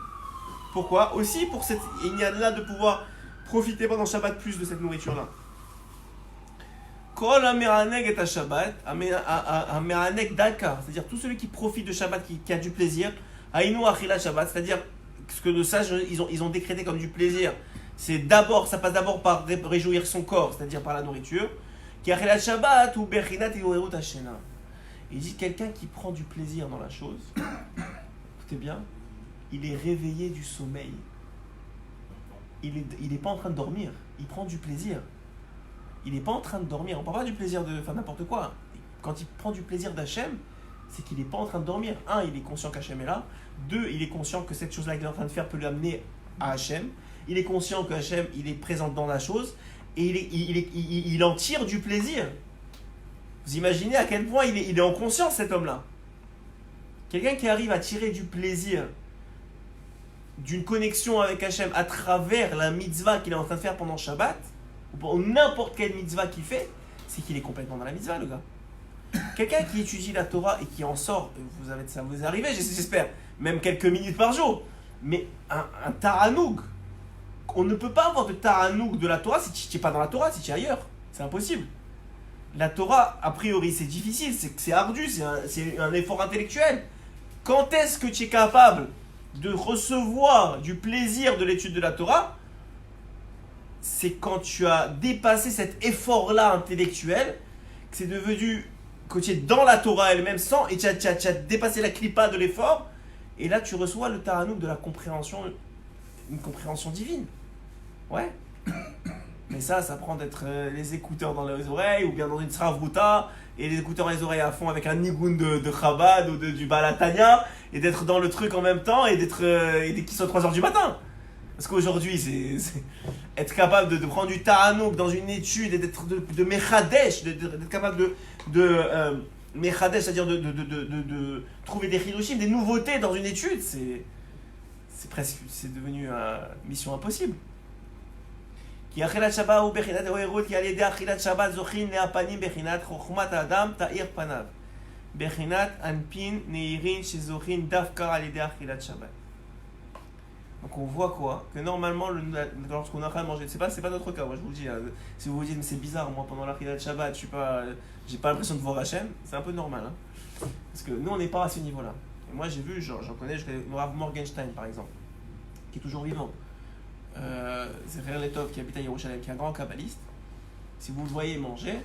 Pourquoi? Aussi pour cette ignane-là de pouvoir profiter pendant Shabbat plus de cette nourriture-là. Kol ha'me'aneg et Shabbat, ha'me'aneg dalka, c'est-à-dire tout celui qui profite de Shabbat, qui a du plaisir, hainu achilat Shabbat, c'est-à-dire ce que de ça ils ont décrété comme du plaisir. Ça passe d'abord par réjouir son corps, c'est-à-dire par la nourriture. Qui achilat Shabbat ou bechinat iorut hashena. Il dit quelqu'un qui prend du plaisir dans la chose, écoutez bien, il est réveillé du sommeil. Il est pas en train de dormir, il prend du plaisir. Il n'est pas en train de dormir. On ne parle pas du plaisir de faire n'importe quoi. Quand il prend du plaisir d'Hachem, c'est qu'il n'est pas en train de dormir. 1, il est conscient qu'Hachem est là. 2, il est conscient que cette chose-là qu'il est en train de faire peut l'amener à Hachem. Il est conscient que Hachem, il est présent dans la chose. Et il en tire du plaisir. Vous imaginez à quel point il est en conscience, cet homme-là. Quelqu'un qui arrive à tirer du plaisir d'une connexion avec Hachem à travers la mitzvah qu'il est en train de faire pendant Shabbat, ou pour n'importe quelle mitzvah qu'il fait, c'est qu'il est complètement dans la mitzvah, le gars. Quelqu'un qui étudie la Torah et qui en sort, ça vous est arrivé, j'espère, même quelques minutes par jour, mais un taranoug, on ne peut pas avoir de taranoug de la Torah si tu n'es pas dans la Torah, si tu es ailleurs, c'est impossible. La Torah, a priori, c'est difficile, c'est ardu, c'est un effort intellectuel. Quand est-ce que tu es capable de recevoir du plaisir de l'étude de la Torah? C'est quand tu as dépassé cet effort-là intellectuel, que c'est devenu, que tu es dans la Torah elle-même sans, et tu as dépassé la clipa de l'effort, et là tu reçois le taranouk de la compréhension, une compréhension divine. Ouais. Mais ça prend d'être les écouteurs dans les oreilles, ou bien dans une sravruta, et les écouteurs dans les oreilles à fond avec un nigoun de Chabad ou du Balatania, et d'être dans le truc en même temps, et qu'il soit 3h du matin. Parce qu'aujourd'hui, c'est être capable de prendre du ta'anouk dans une étude et d'être de mechadesh, d'être capable de mechadesh, c'est-à-dire de trouver des hidushim, des nouveautés dans une étude, c'est devenu une mission impossible. Qui achilat Shabbat ou bechinat oerut qui alidé achilat Shabbat zochin leapanim bechinat chokhmat adam ta'ir panav bechinat anpin neirin shezochin dafka alidé achilat Shabbat. Donc on voit quoi? Que normalement, lorsqu'on est en train de manger, c'est pas notre cas, moi je vous le dis, si vous vous dites mais c'est bizarre, moi pendant l'achilat Shabbat, j'ai pas l'impression de voir Hachem, c'est un peu normal. Hein. Parce que nous on n'est pas à ce niveau-là. Et moi j'ai vu, j'en connais Rav Morgenstein par exemple, qui est toujours vivant. Zecher Letov qui habite à Yerushalayim, qui est un grand kabbaliste. Si vous le voyez manger,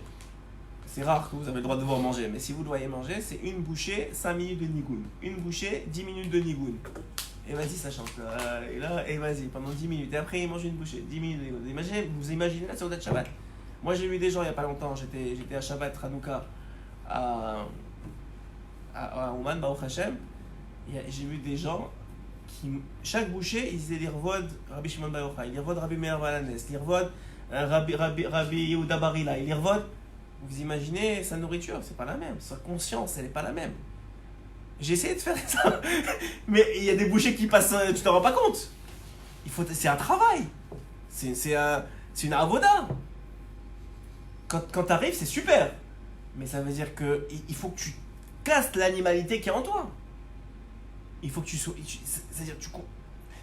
c'est rare que vous avez le droit de voir manger, mais si vous le voyez manger, c'est une bouchée, 5 minutes de nigoun. Une bouchée, 10 minutes de nigoun. Et vas-y, ça chante. Et là, et vas-y, pendant 10 minutes. Et après, il mange une bouchée, 10 minutes de nigoun. Vous imaginez la Seudat Shabbat. Moi, j'ai vu des gens il n'y a pas longtemps, j'étais à Shabbat Hanouka à Ouman, Baruch Hashem. J'ai vu des gens qui, chaque bouchée, ils disaient l'irvod Rabbi Shimon Bar Yochai, l'irvod Rabbi Meir Balanes, l'irvod Rabbi Yehuda Barila, l'irvod. Vous imaginez sa nourriture, c'est pas la même. Sa conscience, elle n'est pas la même. J'ai essayé de faire ça, mais il y a des bouchées qui passent, tu t'en rends pas compte. C'est un travail, c'est une avoda. Quand tu arrives, c'est super, mais ça veut dire que il faut que tu casses l'animalité qui est en toi. Il faut que tu sois, c'est-à-dire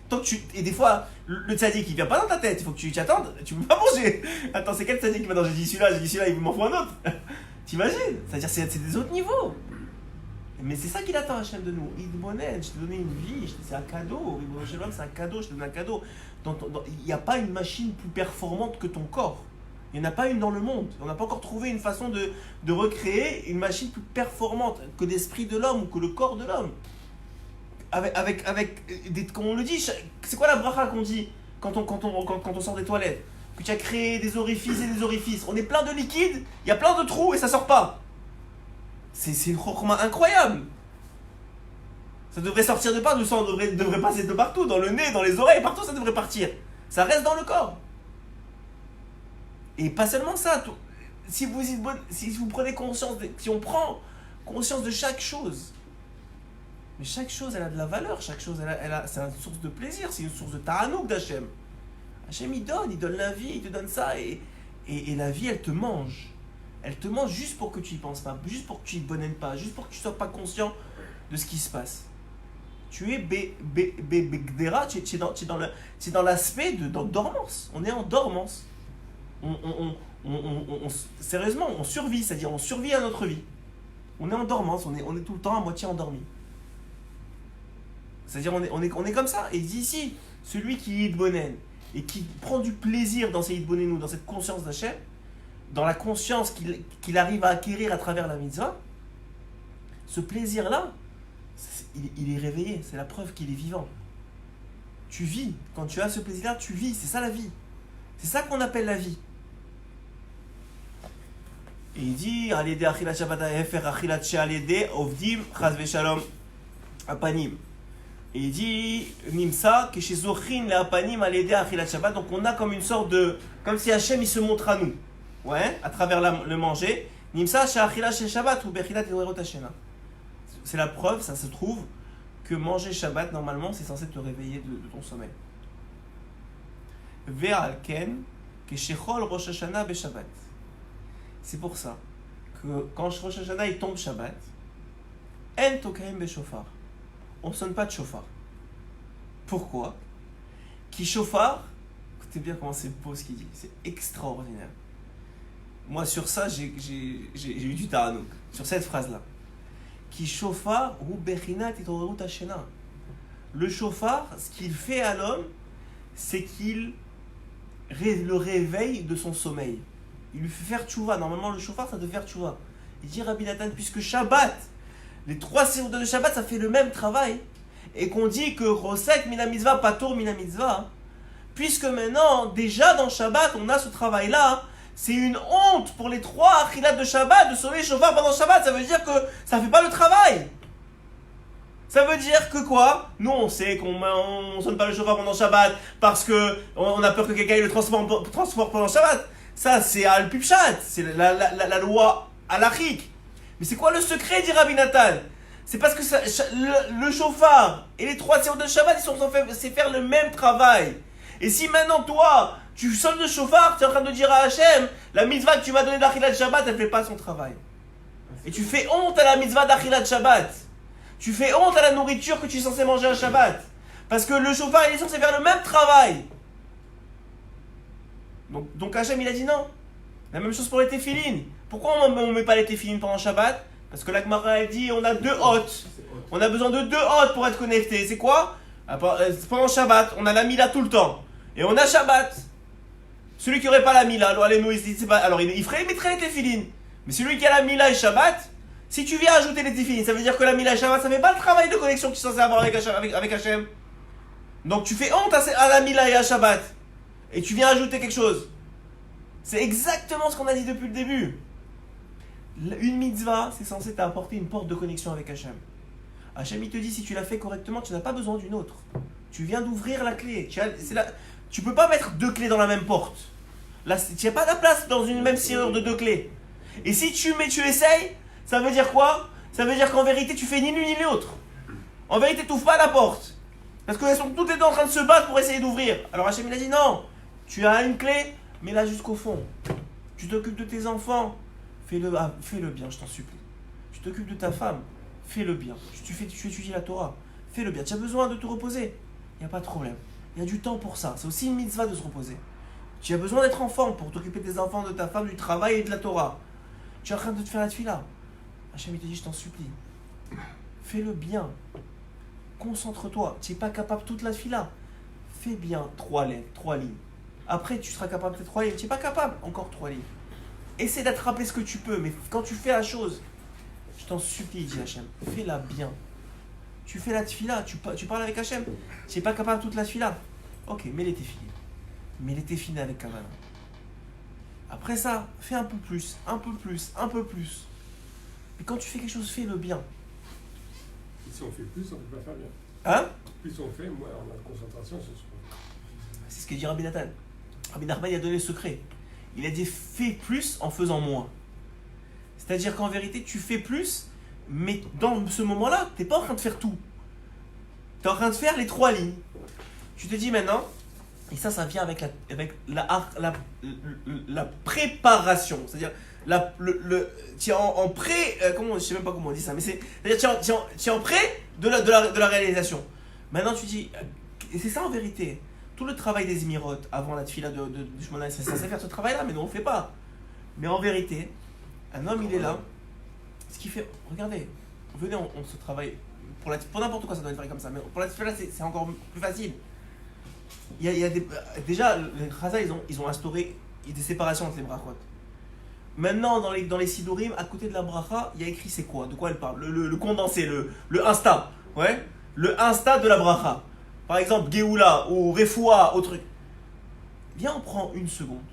tant que tu, et des fois le tzaddik il vient pas dans ta tête, il faut que tu t'y attendes, tu peux pas manger. Attends, c'est quel tzaddik qui va dans, j'ai dit celui-là, il m'en faut un autre. T'imagines? C'est-à-dire c'est des autres niveaux. Mais c'est ça qu'il attend Hachem de nous. Idbonen, je t'ai donné une vie, c'est un cadeau. C'est un cadeau, je te donne un cadeau. Il n'y a pas une machine plus performante que ton corps. Il n'y en a pas une dans le monde. On n'a pas encore trouvé une façon de recréer une machine plus performante que l'esprit de l'homme ou que le corps de l'homme. Comme on le dit, c'est quoi la bracha qu'on dit quand on sort des toilettes? Que tu as créé des orifices et des orifices. On est plein de liquide, il y a plein de trous et ça sort pas. C'est une chokma incroyable. Ça devrait sortir de partout, le sang devrait passer de partout, dans le nez, dans les oreilles, partout ça devrait partir. Ça reste dans le corps. Et pas seulement ça, si vous prenez conscience, si on prend conscience de chaque chose, mais chaque chose elle a de la valeur, chaque chose c'est une source de plaisir, c'est une source de ta'anouk d'Hachem. Hachem il donne la vie, il te donne ça, et la vie elle te mange. Elle te mange juste pour que tu y penses pas, juste pour que tu y bonnes pas, juste pour que tu sois pas conscient de ce qui se passe. Tu es begdera, tu es dans l'aspect de dormance. On est en dormance. Sérieusement, on survit, c'est-à-dire on survit à notre vie. On est en dormance, on est tout le temps à moitié endormi. C'est-à-dire on est comme ça. Et il dit ici, celui qui est Idbonen et qui prend du plaisir dans ces Idbonenou, dans cette conscience d'Hachem, dans la conscience qu'il arrive à acquérir à travers la mitzvah, ce plaisir-là, il est réveillé, c'est la preuve qu'il est vivant. Tu vis, quand tu as ce plaisir-là, tu vis, c'est ça la vie. C'est ça qu'on appelle la vie. Et il dit, Alede achilat Shabbat ha'efer achilat she'alede ovdim chas v'shalom apanim. Et il dit, Nimsa, keshezochin le'apanim alede achilat Shabbat. Donc on a comme une sorte de, comme si Hachem il se montre à nous. Ouais, à travers le manger. Nimsa she'achilat Shabbat ou bechilat eruot hashena. C'est la preuve, ça se trouve, que manger Shabbat, normalement, c'est censé te réveiller de ton sommeil. Ve'al ken keshechol Rosh Hashanah beShabbat. C'est pour ça que quand Rosh Hashanah il tombe Shabbat, en tokaim beshofar. On ne sonne pas de shofar. Pourquoi? Qui shofar, écoutez bien comment c'est beau ce qu'il dit, c'est extraordinaire. Moi sur ça j'ai eu du ta'anouk, sur cette phrase-là. Qui shofar ou bechinat itorerut hashena. Le shofar, ce qu'il fait à l'homme, c'est qu'il le réveille de son sommeil. Il lui fait faire tchouva. Normalement, le shofar, ça doit faire tchouva. Il dit Rabbi Nathan, puisque Shabbat, les 3 séjours de Shabbat, ça fait le même travail, et qu'on dit que Rosek mina mitzvah, patour mina mitzvah, puisque maintenant, déjà dans Shabbat, on a ce travail-là, c'est une honte pour les 3 achilat de Shabbat de sauver le shofar pendant Shabbat. Ça veut dire que ça ne fait pas le travail. Ça veut dire que quoi? Nous, on sait qu'on ne sonne pas le chauffard pendant Shabbat parce qu'on a peur que quelqu'un le transporte pendant Shabbat. Ça, c'est Al-Pipchat, c'est la loi halachique. Mais c'est quoi le secret, dit Rabbi Nathan? C'est parce que le chauffard et les 3 séances de Shabbat, c'est faire le même travail. Et si maintenant, toi, tu sonnes le chauffard, tu es en train de dire à Hachem, la mitzvah que tu m'as donnée d'Achilat Shabbat, elle ne fait pas son travail. Et tu fais honte à la mitzvah d'Achilat Shabbat. Tu fais honte à la nourriture que tu es censé manger à Shabbat. Parce que le chauffard, il est censé faire le même travail. Donc Hachem, il a dit non. La même chose pour les téphilines. Pourquoi on ne met pas les téphilines pendant Shabbat? Parce que la Gemara a dit on a 2 hôtes. On a besoin de 2 hôtes pour être connecté. C'est quoi? Pendant Shabbat, on a la Mila tout le temps. Et on a Shabbat. Celui qui n'aurait pas la Mila, alors il mettrait les téphilines. Mais celui qui a la Mila et Shabbat, si tu viens ajouter les téphilines, ça veut dire que la Mila et Shabbat, ça ne fait pas le travail de connexion que tu es censé avoir avec Hachem. Donc tu fais honte à la Mila et à Shabbat. Et tu viens ajouter quelque chose. C'est exactement ce qu'on a dit depuis le début. Une mitzvah, c'est censé t'apporter une porte de connexion avec Hachem. Hachem, il te dit, si tu l'as fait correctement, tu n'as pas besoin d'une autre. Tu viens d'ouvrir la clé. Tu peux pas mettre 2 clés dans la même porte. Là, tu n'as pas de place dans une même serrure de 2 clés. Et si tu essayes, ça veut dire quoi? Ça veut dire qu'en vérité, tu fais ni l'une ni l'autre. En vérité, tu n'ouvres pas la porte. Parce qu'elles sont toutes les deux en train de se battre pour essayer d'ouvrir. Alors Hachem, il a dit non. Tu as une clé, mets-la jusqu'au fond. Tu t'occupes de tes enfants. Fais-le bien, je t'en supplie. Tu t'occupes de ta femme, fais-le bien. Tu étudies la Torah, fais-le bien. Tu as besoin de te reposer, il n'y a pas de problème. Il y a du temps pour ça. C'est aussi une mitzvah de se reposer. Tu as besoin d'être en forme pour t'occuper de tes enfants, de ta femme, du travail et de la Torah. Tu es en train de te faire la tefila. Hachem, il te dit, je t'en supplie. Fais-le bien. Concentre-toi. Tu n'es pas capable toute la tefila. Fais bien 3 lignes. Après, tu seras capable de 3 lignes. Tu n'es pas capable, encore 3 lignes. Essaie d'attraper ce que tu peux, mais quand tu fais la chose, je t'en supplie, dit Hachem, fais-la bien. Tu fais la tefila, tu parles avec Hachem, tu n'es pas capable toute la tefila. Ok, mets les téfilines. Mets les téfilines avec Kavanah. Après ça, fais un peu plus. Mais quand tu fais quelque chose, fais-le bien. Et si on fait plus, on ne peut pas faire bien. Hein? Plus on fait, moins on a de concentration sur ce qu'on fait. C'est ce que dit Rabbi Nathan. Rabbi Nachman, il a donné le secret. Il a dit fais plus en faisant moins. C'est-à-dire qu'en vérité, tu fais plus, mais dans ce moment-là, tu n'es pas en train de faire tout. Tu es en train de faire les 3 lignes. Tu te dis maintenant, et ça vient avec la préparation. C'est-à-dire, tu es en pré. Je ne sais même pas comment on dit ça, mais c'est-à-dire tu es en pré de la réalisation. Maintenant, tu dis, et c'est ça en vérité. Tout le travail des Émirotes avant la tefila de Shmona, c'est censé faire ce travail-là, mais nous on ne le fait pas. Mais en vérité, un homme il est là, ce qu'il fait, regardez, venez, on se travaille, pour n'importe quoi ça doit être comme ça, mais pour la tefila c'est encore plus facile. Il y a déjà, les Chazal ils ont instauré des séparations entre les brachot. Maintenant, dans les Sidurim, à côté de la bracha, il y a écrit c'est quoi? De quoi elle parle? Le condensé, le insta, ouais, le insta de la bracha. Par exemple, Géoula ou Refoua, au truc. Viens, on prend 1 seconde.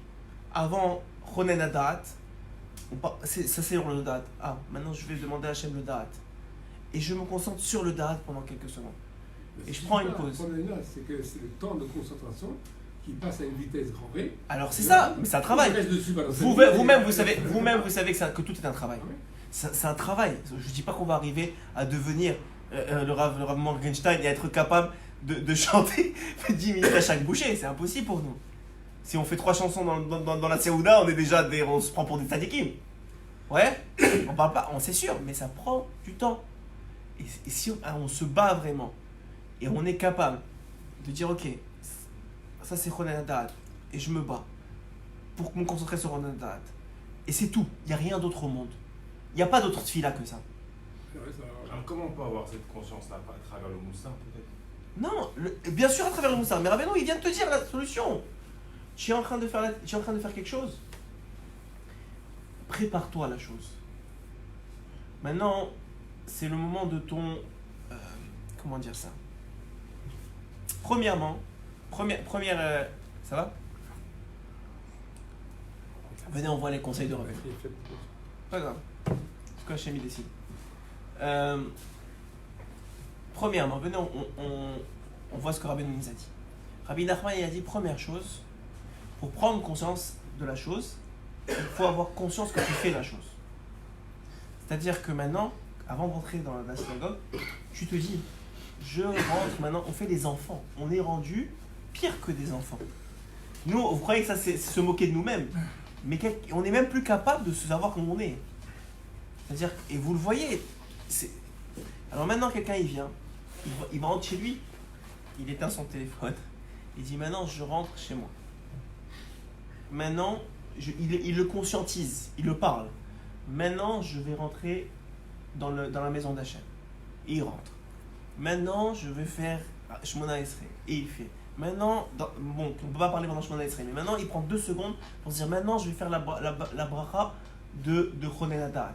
Avant Ronen Adat, ça c'est sur le Da'at. Ah, maintenant je vais demander à Hachem le Da'at. Et je me concentre sur le Da'at pendant quelques secondes. Et je prends une pause. Le problème là, c'est que c'est le temps de concentration qui passe à une vitesse grand V. Alors c'est ça, mais c'est un travail. Vous-même, vous savez que tout est un travail. C'est un travail. Je ne dis pas qu'on va arriver à devenir le Rav Morgenstein et à être capable de chanter 10 minutes à chaque bouchée, c'est impossible pour nous. Si on fait 3 chansons dans la Seouda, on se prend pour des tzadikim. Ouais, on parle pas, c'est sûr, mais ça prend du temps. Et si on se bat vraiment, et on est capable de dire ok, ça c'est Ronen Adat, et je me bats pour me concentrer sur Ronen Adat. Et c'est tout, il n'y a rien d'autre au monde. Il n'y a pas d'autre tefila que ça. Alors comment on peut avoir cette conscience-là à travers le Moussar peut-être? Non, bien sûr à travers le Moussar, mais Rabbeinu il vient de te dire la solution. Tu es en train de faire quelque chose. Prépare-toi à la chose. Maintenant, c'est le moment de ton... comment dire ça? Première... ça va? Venez, on voit les conseils de Rabbeinu. Pas grave. C'est quoi Hachem il décide. Premièrement, venez, on voit ce que Rabbi nous a dit. Rabbi Nachman il a dit, première chose, pour prendre conscience de la chose, il faut avoir conscience que tu fais la chose. C'est-à-dire que maintenant, avant de rentrer dans la synagogue, tu te dis, je rentre maintenant, on fait des enfants. On est rendu pire que des enfants. Nous, vous croyez que ça c'est se moquer de nous-mêmes, mais on n'est même plus capable de se savoir comment on est. C'est-à-dire, et vous le voyez, alors maintenant quelqu'un il vient, il va rentrer chez lui, il éteint son téléphone, il dit maintenant je rentre chez moi. Maintenant, il le conscientise, il le parle. Maintenant je vais rentrer dans la maison d'Hachem. Et il rentre. Maintenant je vais faire Shmona Esrei. Et il fait. Maintenant, bon, on ne peut pas parler pendant Shmona Esrei, mais maintenant il prend 2 secondes pour se dire maintenant je vais faire la bracha de Chonen Hadat.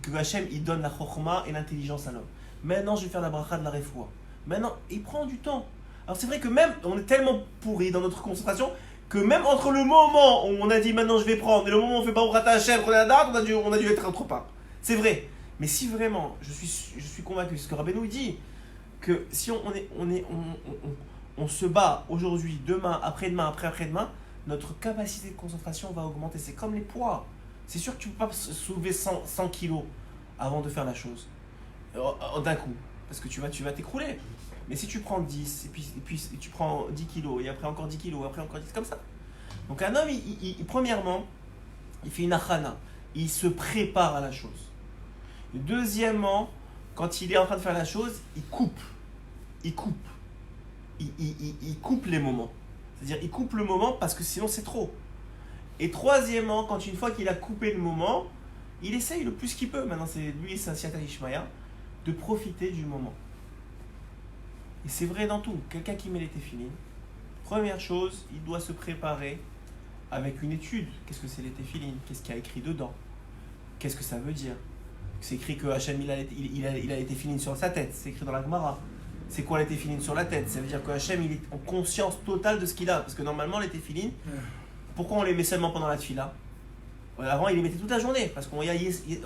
Que Hachem il donne la chokhma et l'intelligence à l'homme. Maintenant je vais faire la bracha de la refoua. Maintenant, il prend du temps. Alors c'est vrai que même, on est tellement pourri dans notre concentration que même entre le moment où on a dit maintenant je vais prendre et le moment où on fait Baruch Ata Hashem, on a dû être trop pas. C'est vrai. Mais si vraiment, je suis convaincu, ce que Rabbeinu dit, que si on se bat aujourd'hui, demain, après-demain, après-demain, notre capacité de concentration va augmenter. C'est comme les poids. C'est sûr que tu ne peux pas soulever 100 kilos avant de faire la chose. D'un coup. Parce que tu vas t'écrouler. Mais si tu prends 10, et puis tu prends 10 kilos, et après encore 10 kilos, après encore 10, comme ça. Donc un homme, premièrement, il fait une achana. Il se prépare à la chose. Et deuxièmement, quand il est en train de faire la chose, il coupe. Il coupe les moments. C'est-à-dire, il coupe le moment parce que sinon c'est trop. Et troisièmement, une fois qu'il a coupé le moment, il essaye le plus qu'il peut. Maintenant, c'est un Siyata Ishmael, de profiter du moment. Et c'est vrai dans tout. Quelqu'un qui met les téphilines, première chose, il doit se préparer avec une étude. Qu'est-ce que c'est les téphilines? Qu'est-ce qu'il y a écrit dedans? Qu'est-ce que ça veut dire? C'est écrit que Hachem il a les téphilines sur sa tête. C'est écrit dans la Gemara. C'est quoi les téphilines sur la tête? Ça veut dire que Hachem il est en conscience totale de ce qu'il a. Parce que normalement les téphilines, pourquoi on les met seulement pendant la tefila? Avant, il les mettait toute la journée, parce qu'on Yesser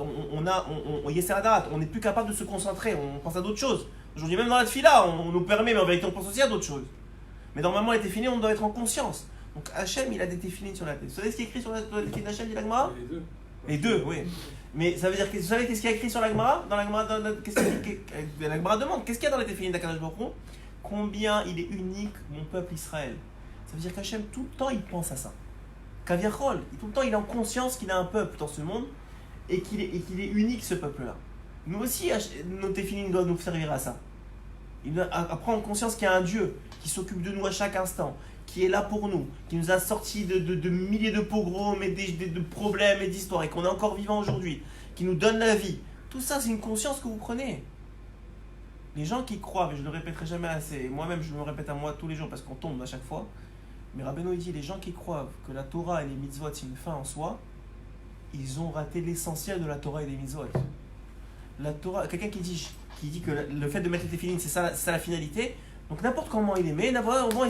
Hadarat, on n'est plus capable de se concentrer, on pense à d'autres choses. Aujourd'hui, même dans la tefila, on nous permet, mais en vérité, on pense aussi à d'autres choses. Mais normalement, les téphilines, on doit être en conscience. Donc Hachem, il a des téphilines sur la tête. Vous savez ce qui est écrit sur la téphilines d'Hachem, dit la Gemara? Les deux, oui. Mais ça veut dire que vous savez qu'est-ce qu'il y a écrit sur la Gemara? Dans la Gemara, la Gemara demande, qu'est-ce qu'il y a dans les téphilines d'Akadosh Baruch Hu? Combien il est unique, mon peuple Israël. Ça veut dire qu'Hachem, tout le temps, il pense à ça. Kaviachol, tout le temps il est en conscience qu'il a un peuple dans ce monde et qu'il est unique ce peuple-là. Nous aussi, nos téphilines doivent nous servir à ça. Il doit prendre conscience qu'il y a un Dieu qui s'occupe de nous à chaque instant, qui est là pour nous, qui nous a sortis de milliers de pogroms et de problèmes et d'histoires et qu'on est encore vivant aujourd'hui, qui nous donne la vie. Tout ça, c'est une conscience que vous prenez. Les gens qui croient, et je ne le répéterai jamais assez, moi-même je me répète à moi tous les jours parce qu'on tombe à chaque fois, mais Rabbeinu dit, les gens qui croient que la Torah et les mitzvot c'est une fin en soi, ils ont raté l'essentiel de la Torah et des mitzvot. La Torah, quelqu'un qui dit que le fait de mettre les téphilines c'est ça la finalité, donc n'importe comment il les met, n'importe comment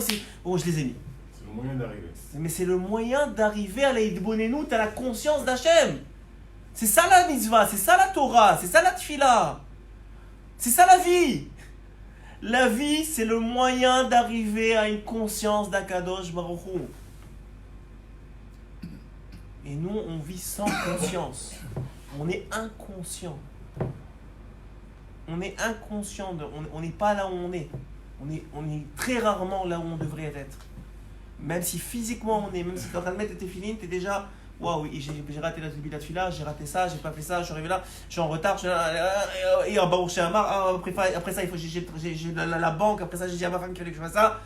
je les ai mis. C'est le moyen d'arriver. Mais c'est le moyen d'arriver à la Hidbonenout, à la conscience d'Hachem. C'est ça la mitzvah, c'est ça la Torah, c'est ça la tfila. C'est ça la vie. La vie, c'est le moyen d'arriver à une conscience d'Akadosh Baruch Hu. Et nous, on vit sans conscience. On est inconscient. On est inconscient. On n'est pas là où on est. On est très rarement là où on devrait être. Même si physiquement on est, même si tu es en train de mettre tes téphilines, tu es déjà waouh, j'ai raté la tefila, j'ai raté ça, j'ai pas fait ça, je suis arrivé là, je suis en retard, et en Baruch She'amar, après ça, il faut j'ai la banque, après ça, j'ai dit à ma femme qu'il fallait que je fasse ça.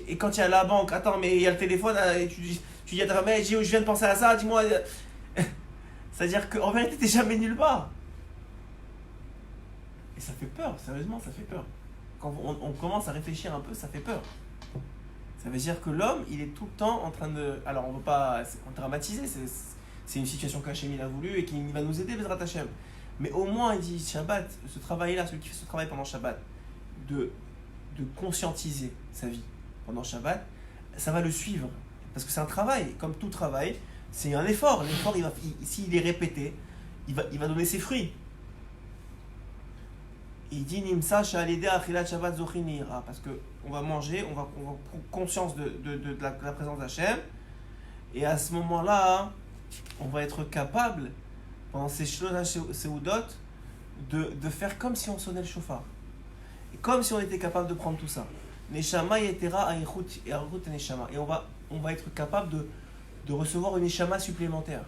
Et quand il y a la banque, attends, mais il y a le téléphone, et tu dis à ta femme, je viens de penser à ça, dis-moi. C'est-à-dire qu'en vérité, t'es jamais nulle part. Et ça fait peur, sérieusement, ça fait peur. Quand on commence à réfléchir un peu, ça fait peur. Ça veut dire que l'homme, il est tout le temps en train de... Alors, on ne veut pas dramatiser, c'est une situation qu'Hachem il a voulu et qui va nous aider, Bezrat Hachem. Mais au moins, il dit, Shabbat, ce travail-là, celui qui fait ce travail pendant Shabbat, de conscientiser sa vie pendant Shabbat, ça va le suivre. Parce que c'est un travail, comme tout travail, c'est un effort. L'effort, s'il est répété, il va donner ses fruits. Il dit Nimsa Shalide Achilat Shabbat Zochinira, parce qu'on va manger, on va prendre conscience de la présence d'Hachem, et à ce moment-là, on va être capable, pendant ces Shlosh Seudot, de faire comme si on sonnait le chauffard. Et comme si on était capable de prendre tout ça. Neshama Yetera Aichut Neshama. Et on va être capable de recevoir une Neshama supplémentaire.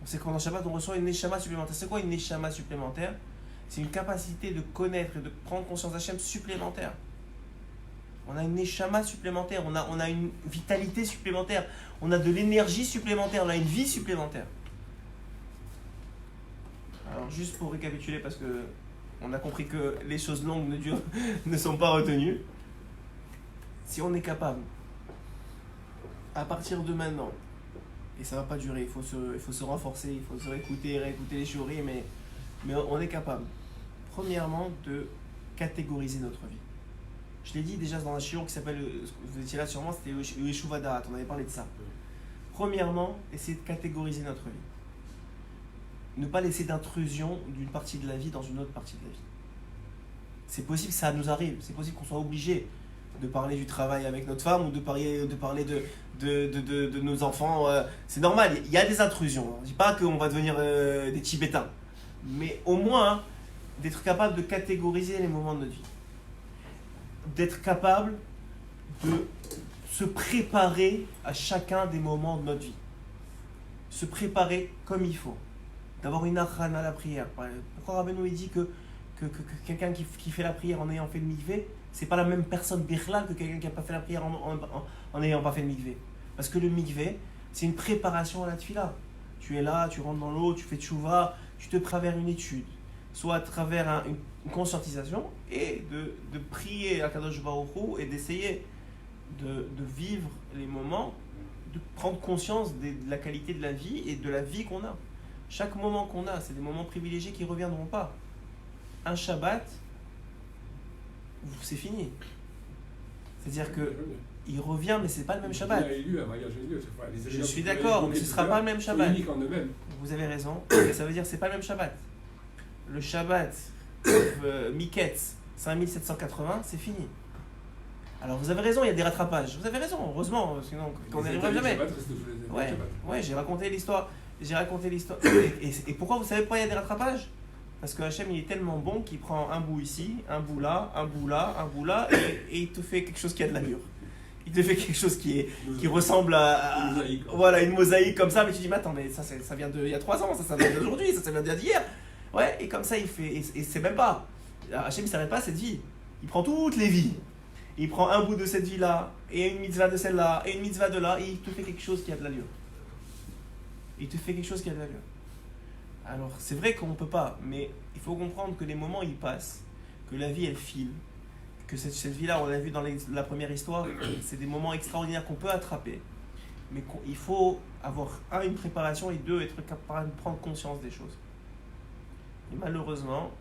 On sait qu'en Shabbat, on reçoit une Neshama supplémentaire. C'est quoi une Neshama supplémentaire? C'est une capacité de connaître et de prendre conscience d'Hachem supplémentaire. On a une Neshama supplémentaire, on a une vitalité supplémentaire, on a de l'énergie supplémentaire, on a une vie supplémentaire. Alors juste pour récapituler, parce que on a compris que les choses longues de Dieu ne sont pas retenues. Si on est capable, à partir de maintenant, et ça ne va pas durer, il faut se renforcer, il faut se réécouter les chouris, mais on est capable, premièrement, de catégoriser notre vie. Je l'ai dit déjà dans un shiur qui s'appelle, vous étiez là sûrement, c'était le Yeshuva Da'at, on avait parlé de ça. Premièrement, essayer de catégoriser notre vie. Ne pas laisser d'intrusion d'une partie de la vie dans une autre partie de la vie. C'est possible que ça nous arrive, c'est possible qu'on soit obligé de parler du travail avec notre femme ou de parler de nos enfants. C'est normal, il y a des intrusions. Je ne dis pas qu'on va devenir des Tibétains, mais au moins d'être capable de catégoriser les moments de notre vie. D'être capable de se préparer à chacun des moments de notre vie. Se préparer comme il faut. D'avoir une achana à la prière. Pourquoi Rabbeinu dit que quelqu'un qui fait la prière en ayant fait le mikvé, c'est pas la même personne birlal que quelqu'un qui n'a pas fait la prière en n'ayant pas fait le mikvé. Parce que le mikvé, c'est une préparation à la tefila. Tu es là, tu rentres dans l'eau, tu fais tchouva, tu te prépares une étude. Soit à travers une conscientisation et de prier à Kadosh Baruch Hu et d'essayer de vivre les moments, de prendre conscience de la qualité de la vie et de la vie qu'on a. Chaque moment qu'on a, c'est des moments privilégiés qui ne reviendront pas. Un Shabbat, c'est fini. C'est-à-dire qu'il revient, mais ce n'est pas le même Shabbat. Je suis d'accord, mais ce ne sera pas le même Shabbat. Vous avez raison, mais ça veut dire que ce n'est pas le même Shabbat. Le Shabbat, Miketz, 5780, c'est fini. Alors vous avez raison, il y a des rattrapages. Vous avez raison, heureusement, sinon on n'y arrivera jamais. Ouais, j'ai raconté l'histoire. Et pourquoi vous savez pourquoi il y a des rattrapages? Parce que Hachem il est tellement bon qu'il prend un bout ici, un bout là, un bout là, un bout là, et il te fait quelque chose qui a de l'allure. Il te fait quelque chose qui ressemble à voilà, une mosaïque comme ça, mais tu dis mais attends, mais ça vient d'il y a 3 ans, ça vient d'aujourd'hui, ça vient d'hier. Ouais, et comme ça il fait, et c'est même pas, Hachem il s'arrête pas à cette vie, il prend toutes les vies, il prend un bout de cette vie là, et une mitzvah de celle-là, et une mitzvah de là, et il te fait quelque chose qui a de l'allure. Il te fait quelque chose qui a de l'allure. Alors c'est vrai qu'on ne peut pas, mais il faut comprendre que les moments ils passent, que la vie elle file, que cette vie-là, on l'a vu dans la première histoire, c'est des moments extraordinaires qu'on peut attraper, mais il faut avoir une préparation et 2, être capable de prendre conscience des choses. Et malheureusement,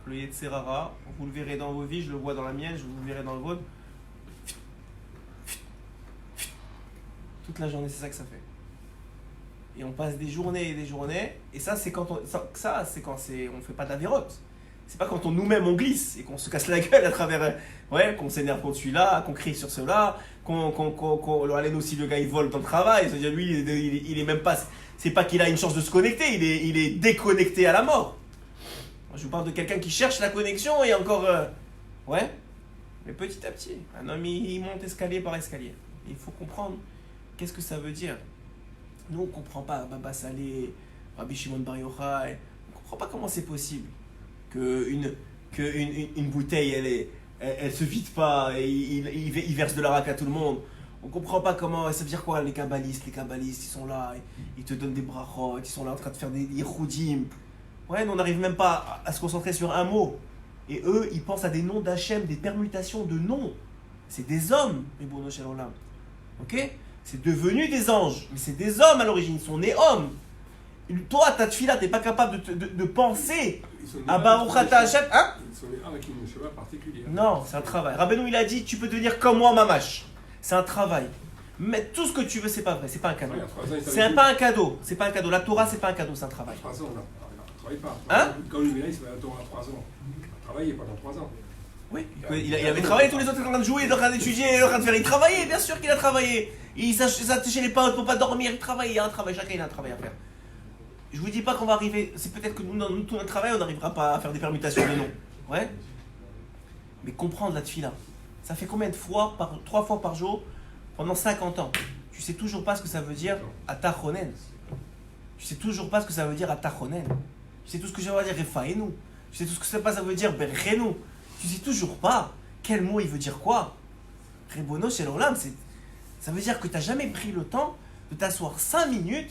le Yetzerara, vous le verrez dans vos vies, je le vois dans la mienne, je vous le verrai dans le vôtre, toute la journée, c'est ça que ça fait. Et on passe des journées et des journées, et ça c'est quand on fait pas d'avérote. C'est pas quand nous-mêmes on glisse et qu'on se casse la gueule à travers, qu'on s'énerve contre celui-là, qu'on crie sur ceux-là, aussi le gars il vole dans le travail, c'est-à-dire lui il est même pas, c'est pas qu'il a une chance de se connecter, il est déconnecté à la mort. Je vous parle de quelqu'un qui cherche la connexion et encore, mais petit à petit, un homme il monte escalier par escalier. Il faut comprendre qu'est-ce que ça veut dire. Nous, on ne comprend pas, Baba Salé, Rabbi Shimon Bar Yochai, on ne comprend pas comment c'est possible qu'une bouteille, elle se vide pas et il verse de l'arak à tout le monde. On ne comprend pas comment, ça veut dire quoi, les kabbalistes, ils sont là, ils te donnent des brachot, ils sont là en train de faire des yichoudim. Ouais, nous, on n'arrive même pas à se concentrer sur un mot. Et eux, ils pensent à des noms d'Hachem, des permutations de noms. C'est des hommes, les Bono Shel Olam. Ok ? C'est devenu des anges, mais c'est des hommes à l'origine, ils sont nés hommes. Toi, ta tefila, tu n'es pas capable de penser à Baruch Ata Hashem. Hein? Ils sont nés avec une cheval particulière. Non, c'est un travail. Rabbeinu, il a dit, tu peux devenir comme moi, mamash. C'est un travail. Mais tout ce que tu veux, c'est pas vrai, c'est pas un cadeau. C'est pas un cadeau, c'est pas un cadeau. La Torah, c'est pas un cadeau, c'est un travail. 3 ans, on ne travaille pas. Hein? Quand il est là, il se met à la Torah à 3 ans. travaillé pendant 3 ans. Oui, il avait travaillé, tous les autres étaient en train de jouer, en train d'étudier, en train de faire. Il travaillait, bien sûr qu'il a travaillé. Il s'attachait les potes pour pas dormir, il travaillait, il y a un travail, chacun il a un travail à faire. Je vous dis pas qu'on va arriver, c'est peut-être que nous, dans tout notre travail, on n'arrivera pas à faire des permutations de noms. Ouais. Mais comprendre la tefila, ça fait combien de fois, 3 fois par jour, pendant 50 ans? Tu sais toujours pas ce que ça veut dire Atachonen. Tu sais toujours pas ce que ça veut dire Atachonen. Tu sais tout ce que ça veut dire Refaenu. Tu sais tout ce que ça veut dire Berchenu. Tu sais toujours pas quel mot il veut dire quoi. Rebono chez l'Olam, ça veut dire que tu n'as jamais pris le temps de t'asseoir 5 minutes